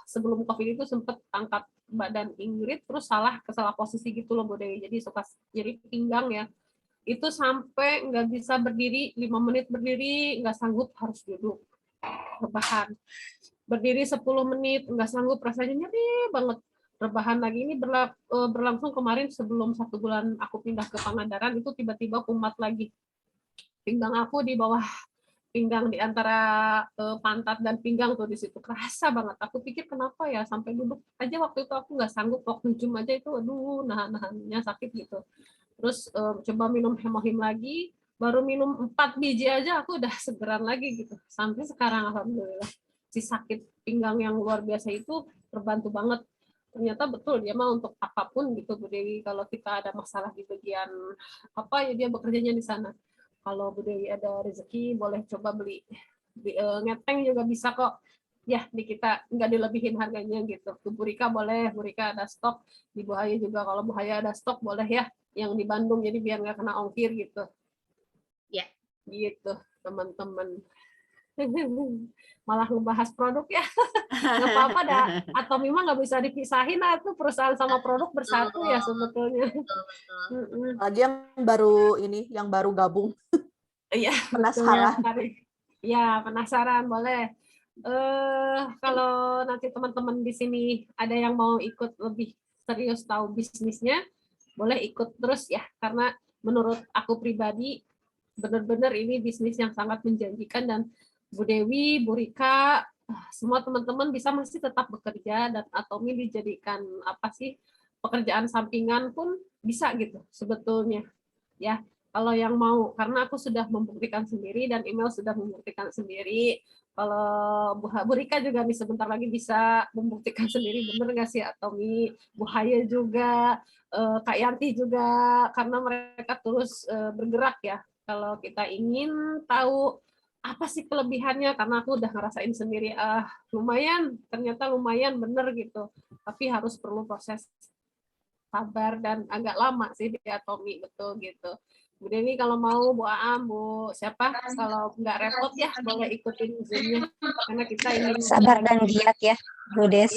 sebelum COVID itu sempat angkat badan Ingrid, terus salah posisi gitu loh Bu Dewi, jadi suka nyeri pinggang ya, itu sampai nggak bisa berdiri 5 menit, berdiri nggak sanggup, harus duduk rebahan, berdiri 10 menit nggak sanggup, rasanya nyeri banget, rebahan lagi. Ini berlangsung kemarin sebelum 1 bulan aku pindah ke Pangandaran, itu tiba-tiba kumat lagi, pinggang aku di bawah pinggang, di antara pantat dan pinggang tuh, di situ kerasa banget. Aku pikir kenapa ya, sampai duduk aja waktu itu aku nggak sanggup, waktu cium aja itu aduh nahan-nahannya sakit gitu. Terus coba minum hemohim lagi, baru minum 4 biji aja aku udah segeran lagi gitu. Sampai sekarang alhamdulillah si sakit pinggang yang luar biasa itu terbantu banget. Ternyata betul dia mah untuk apapun gitu Bu Dewi, kalau kita ada masalah di bagian apa ya dia bekerjanya di sana. Kalau Bu Dewi ada rezeki boleh coba beli, ngeteng juga bisa kok ya, di kita nggak dilebihin harganya gitu. Ke Bu Rika boleh, Bu Rika ada stok, di Bu Haya juga kalau Bu Haya ada stok boleh ya, yang di Bandung, jadi biar nggak kena ongkir gitu. Ya. Gitu, teman-teman. Malah ngebahas produk ya. Nggak apa-apa dah. Atau memang nggak bisa dipisahin lah tuh perusahaan sama produk bersatu ya sebetulnya. Mm-mm. Lagi yang baru ini, yang baru gabung. Iya, Penasaran. Ya, penasaran boleh. Kalau nanti teman-teman di sini ada yang mau ikut lebih serius tahu bisnisnya, boleh ikut terus ya, karena menurut aku pribadi benar-benar ini bisnis yang sangat menjanjikan, dan Bu Dewi, Bu Rika, semua teman-teman bisa masih tetap bekerja, dan Atomi dijadikan apa sih, pekerjaan sampingan pun bisa gitu sebetulnya ya. Kalau yang mau, karena aku sudah membuktikan sendiri dan email sudah membuktikan sendiri. Kalau Bu Rika juga nih sebentar lagi bisa membuktikan sendiri, bener nggak sih Atomi? Bu Haya juga, Kak Yanti juga, karena mereka terus bergerak ya. Kalau kita ingin tahu apa sih kelebihannya, karena aku udah ngerasain sendiri, lumayan, ternyata lumayan bener gitu. Tapi harus perlu proses sabar dan agak lama sih di Atomi, betul gitu. Bu Dewi kalau mau, Bu Aam, Bu siapa, kalau nggak repot ya boleh ikutin Zoom-nya, karena kita ingin Sabar dan giat ya, Bu Des.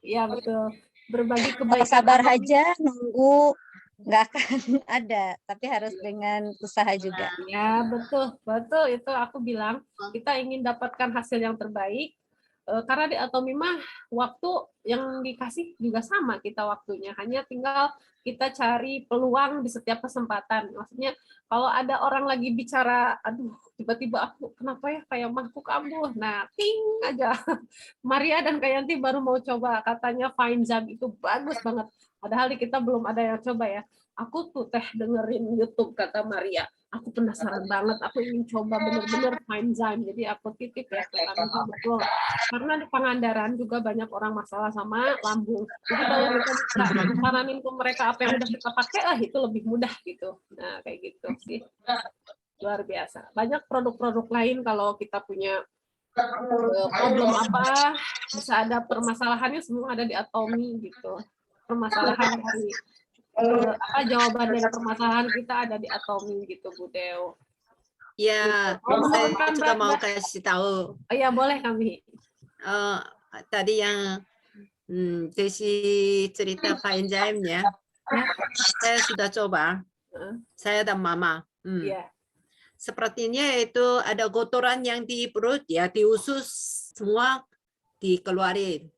Iya betul, berbagi Kalau kebaikan. sabar aja nunggu nggak akan ada, tapi harus dengan usaha juga. Ya betul, betul itu aku bilang, kita ingin dapatkan hasil yang terbaik, karena di Atomi mah waktu yang dikasih juga sama kita waktunya, hanya tinggal kita cari peluang di setiap kesempatan. Maksudnya kalau ada orang lagi bicara, aduh tiba-tiba aku kenapa ya kayak mahku kambuh, nah ting aja Maria dan Kayanti baru mau coba, katanya Fine Jam itu bagus banget, padahal kita belum ada yang coba ya. Aku tuh dengerin YouTube kata Maria, aku penasaran banget, aku ingin coba bener-bener Fine Jam, jadi aku titip ya ke kami, betul. Karena di Pangandaran juga banyak orang masalah sama lambung. Jadi kalau kita bisa saranin ke mereka apa yang udah kita pakai, itu lebih mudah gitu. Nah, kayak gitu sih. Luar biasa. Banyak produk-produk lain kalau kita punya problem apa, bisa ada permasalahannya, semua ada di Atomi gitu. Permasalahan dari jawaban dari permasalahan kita ada di Atomi gitu, Bu Deo. Ya, saya juga mau kasih tahu. Iya, boleh kami. Tadi yang Desi cerita Fine Jam-nya, saya sudah coba. Saya dan Mama. Sepertinya itu ada kotoran yang di perut ya, di usus semua dikeluarin.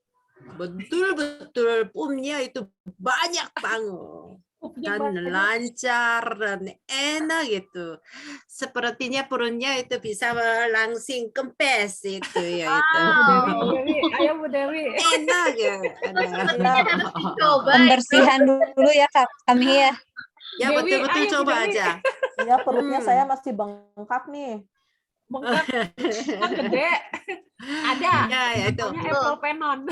Betul-betul pumnya itu banyak banget. Dan lancar dan enak gitu. Sepertinya perutnya itu bisa langsing kempes itu ya itu. Ayo Bu Dewi. Enak ya. Pembersihan dulu ya kami ya. Ya betul-betul coba aja. Ya perutnya saya masih bengkak nih. Bengkak gede. Ada. Ya itu. Apple Penon.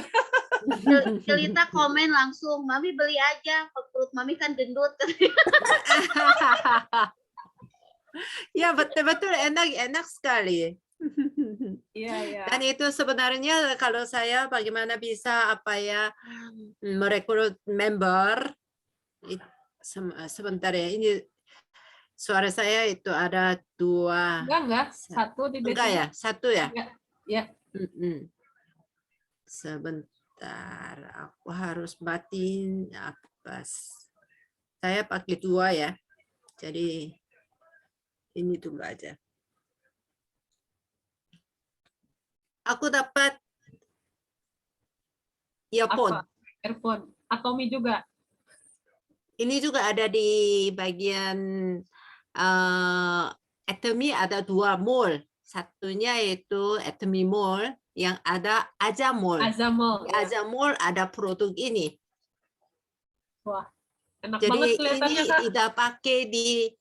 Celita komen langsung, Mami beli aja, perut Mami kan gendut. Ya betul-betul enak sekali. Iya. Dan itu sebenarnya kalau saya bagaimana bisa merekrut member, sebentar ya, ini suara saya itu ada 2. Enggak, 1 di Enggak ya, 1 ya. Ya. Sebentar, aku harus batin apa? Saya pakai 2 ya. Jadi ini dulu aja. Aku dapat earphone. Earphone. Atomi juga. Ini juga ada di bagian Atomi ada 2 mall. Satunya itu Atomi Mall yang ada Aja Mall. Di Aja Mall ada produk ini. Wah, enak jadi banget ini Kak. tidak pakai di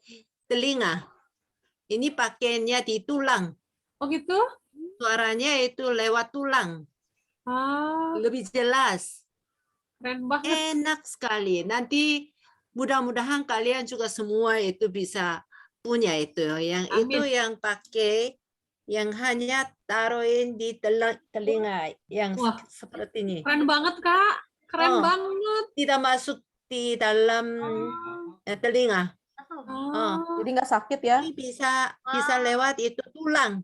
telinga. Ini pakainya di tulang. Oh gitu? Suaranya itu lewat tulang. Lebih jelas. Keren banget. Enak sekali. Nanti mudah-mudahan kalian juga semua itu bisa punya itu. Yang Amin. itu yang pakai, yang hanya taruhin di telinga yang seperti ini. Keren banget Kak. Keren banget. Tidak masuk di dalam telinga. Jadi nggak sakit ya? Ini bisa lewat itu tulang.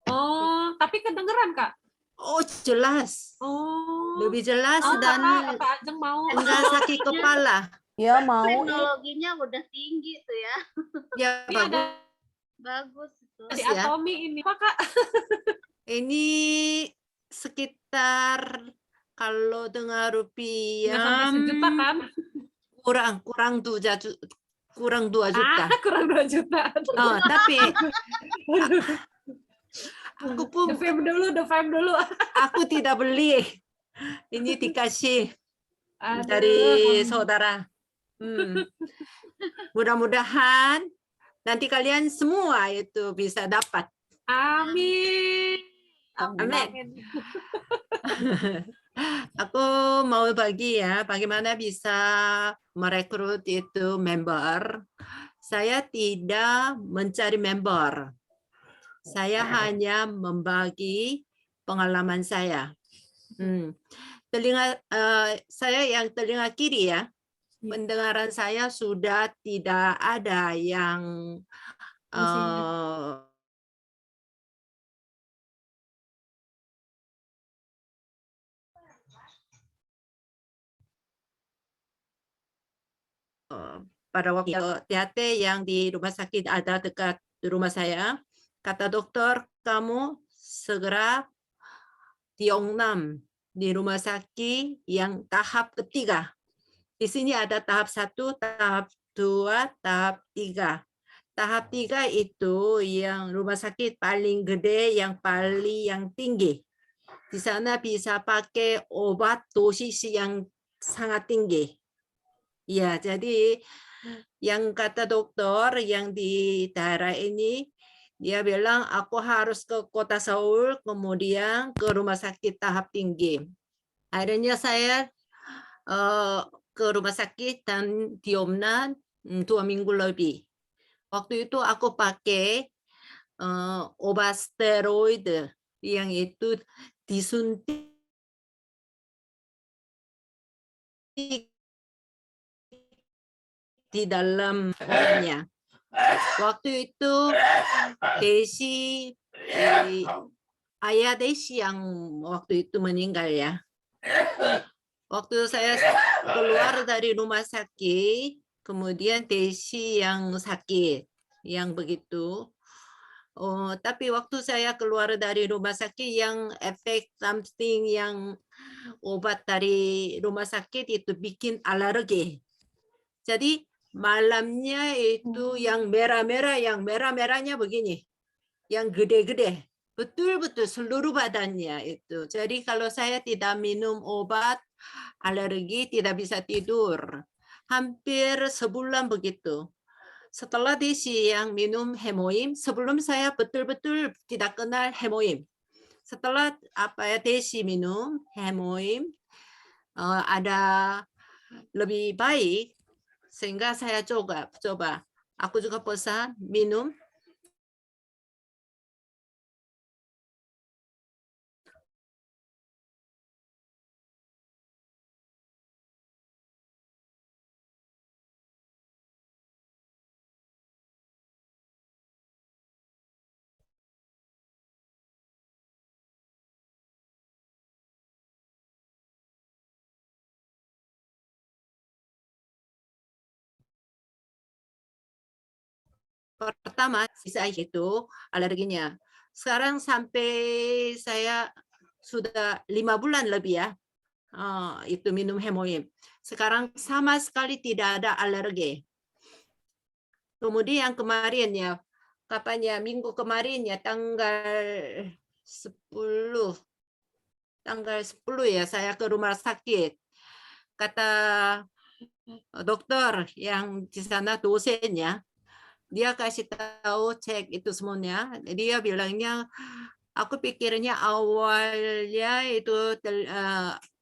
Oh, tapi kedengeran, Kak? Oh, jelas. Oh. Lebih jelas Oh, dan Kak Ajeng mau. enggak sakit kepala. Ya mau. Teknologinya udah tinggi tuh ya. Ya, Ini ada Bagus itu. di ya. Atomi ini, Pak, Kak. Ini sekitar kalau dengan Nggak rupiah sampai sejuta kan? kurang 2 juta. Kurang 2 juta. Oh, tapi aku pun The fame dulu. aku tidak beli. Ini dikasih Aduh. dari saudara. Mudah-mudahan nanti kalian semua itu bisa dapat. Amin. Amin. Aku mau bagi ya, bagaimana bisa merekrut itu member. Saya tidak mencari member. Saya hanya membagi pengalaman saya. Saya yang telinga kiri ya, pendengaran saya sudah tidak ada yang pada waktu THT yang di rumah sakit ada dekat rumah saya, kata dokter, kamu segera Tiongnan di rumah sakit yang tahap ketiga. Di sini ada tahap 1, tahap 2, tahap 3. Tahap 3 itu yang rumah sakit paling gede, yang tinggi. Di sana bisa pakai obat dosis yang sangat tinggi. Ya, jadi yang kata dokter yang di daerah ini, dia bilang aku harus ke kota Seoul, kemudian ke rumah sakit tahap tinggi. Akhirnya saya ke rumah sakit dan diomnan 2 minggu lebih. Waktu itu aku pakai obat steroid yang itu disuntik di dalam obatnya. Waktu itu Desi, ayah Desi yang waktu itu meninggal ya. Waktu saya keluar dari rumah sakit, kemudian Desi yang sakit, yang begitu. Tapi waktu saya keluar dari rumah sakit, yang efek something yang obat dari rumah sakit itu bikin alergi. Jadi malamnya itu yang merah-merah, yang merah-merahnya begini, yang gede-gede, betul-betul seluruh badannya itu. Jadi kalau saya tidak minum obat alergi, tidak bisa tidur. Hampir sebulan begitu. Setelah Desi yang minum hemoim, sebelum saya betul-betul tidak kenal hemoim. Setelah Desi minum hemoim, ada lebih baik, sehingga saya coba. Aku juga pesan minum. Pertama, sisa itu alerginya. Sekarang sampai saya sudah 5 bulan lebih ya, itu minum hemoim. Sekarang sama sekali tidak ada alergi. Kemudian kemarin ya, kapan ya, minggu kemarin ya, tanggal 10 ya, saya ke rumah sakit. Kata dokter yang di sana dosennya, dia kasih tahu cek itu semuanya. Dia bilangnya, aku pikirnya awalnya itu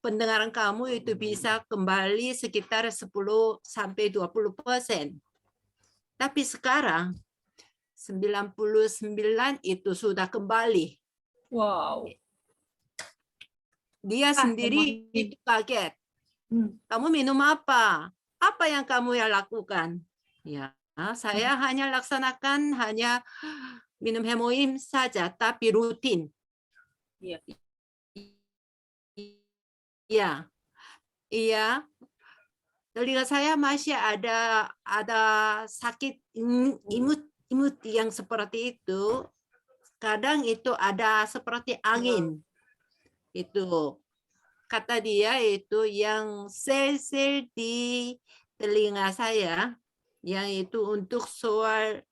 pendengaran kamu itu bisa kembali sekitar 10-20%. Tapi sekarang 99 itu sudah kembali. Wow. Dia sendiri itu kaget. Kamu minum apa? Apa yang kamu lakukan? Ya, saya hanya laksanakan hanya minum hemoin saja, tapi rutin. Iya. Iya, iya. Telinga saya masih ada sakit imut yang seperti itu. Kadang itu ada seperti angin. Itu kata dia itu yang sel-sel di telinga saya yang itu untuk soal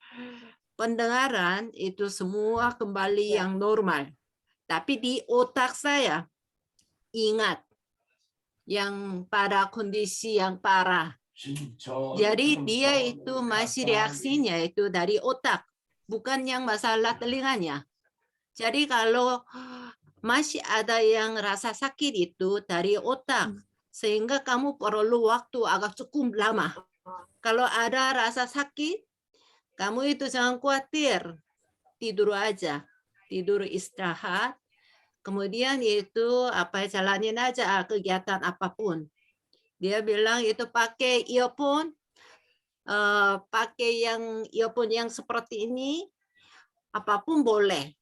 pendengaran itu semua kembali yang normal. Tapi di otak saya ingat yang pada kondisi yang parah. Jadi dia itu masih reaksinya itu dari otak, bukan yang masalah telinganya. Jadi kalau masih ada yang rasa sakit itu dari otak, sehingga kamu perlu waktu agak cukup lama. Kalau ada rasa sakit, kamu itu jangan khawatir, tidur aja, tidur istirahat. Kemudian itu jalanin aja kegiatan apapun. Dia bilang itu pakai earphone, pakai yang earphone yang seperti ini, apapun boleh.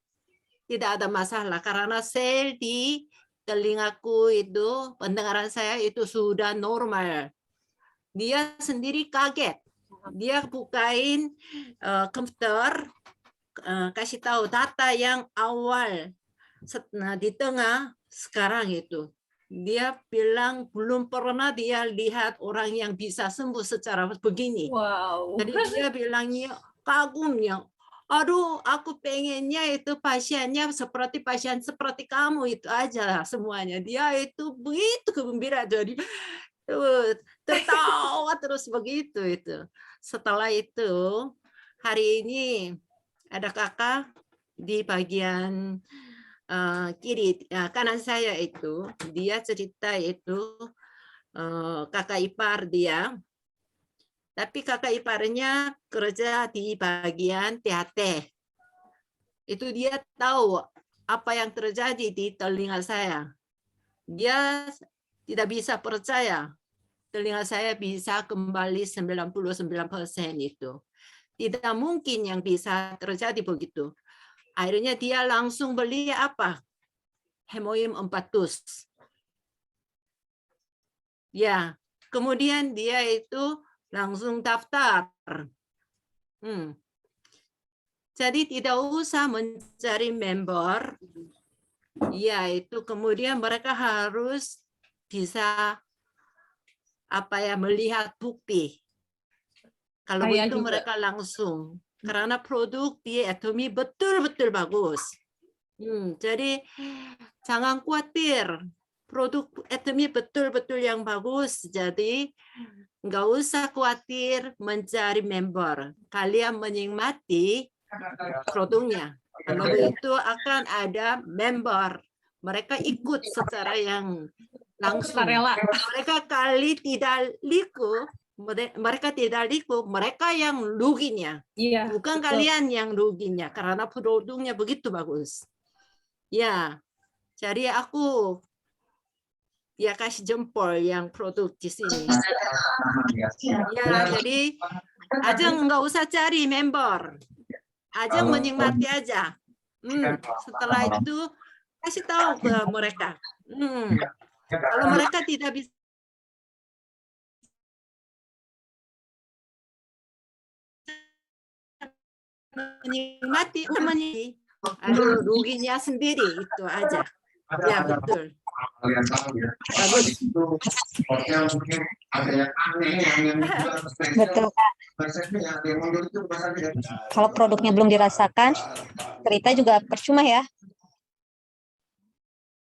Tidak ada masalah karena sel di telingaku itu, pendengaran saya itu sudah normal. Dia sendiri kaget. Dia bukain komputer, kasih tahu data yang awal. Nah, di tengah sekarang itu dia bilang belum pernah dia lihat orang yang bisa sembuh secara begini. Wow. Jadi dia bilangnya kagumnya, aduh aku pengennya itu pasiennya seperti pasien seperti kamu itu aja semuanya. Dia itu begitu gembira, jadi tertawa terus begitu itu. Setelah itu hari ini ada kakak di bagian kiri kanan saya itu, dia cerita itu kakak ipar dia, tapi kakak iparnya kerja di bagian THT. Itu dia tahu apa yang terjadi di telinga saya. Dia tidak bisa percaya telinga saya bisa kembali 99% itu. Tidak mungkin yang bisa terjadi begitu. Akhirnya dia langsung beli apa? Hemoim 4 dus. Ya, kemudian dia itu langsung daftar. Jadi tidak usah mencari member. Ya, itu kemudian mereka harus bisa melihat bukti. Kalau Saya begitu juga. mereka langsung. Karena produk di Atomy betul-betul bagus. Jadi jangan khawatir. Produk Atomy betul-betul yang bagus. Jadi nggak usah khawatir mencari member. Kalian menikmati produknya. Kalau itu akan ada member. Mereka ikut secara yang langsung. Rela. Mereka kali tidak liku, mereka yang ruginya. Iya. Bukan betul. kalian yang ruginya karena produknya begitu bagus. Ya, jadi aku kasih jempol yang produk di sini. Ya, jadi Ajeng nggak usah cari member. Ajeng menikmati aja. Setelah itu kasih tahu ke mereka. Kalau mereka tidak bisa menikmati, aduh ruginya sendiri itu aja. Ya betul. Bagus. Betul. Kalau produknya belum dirasakan, cerita juga percuma ya.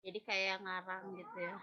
Jadi kayak ngarang gitu ya.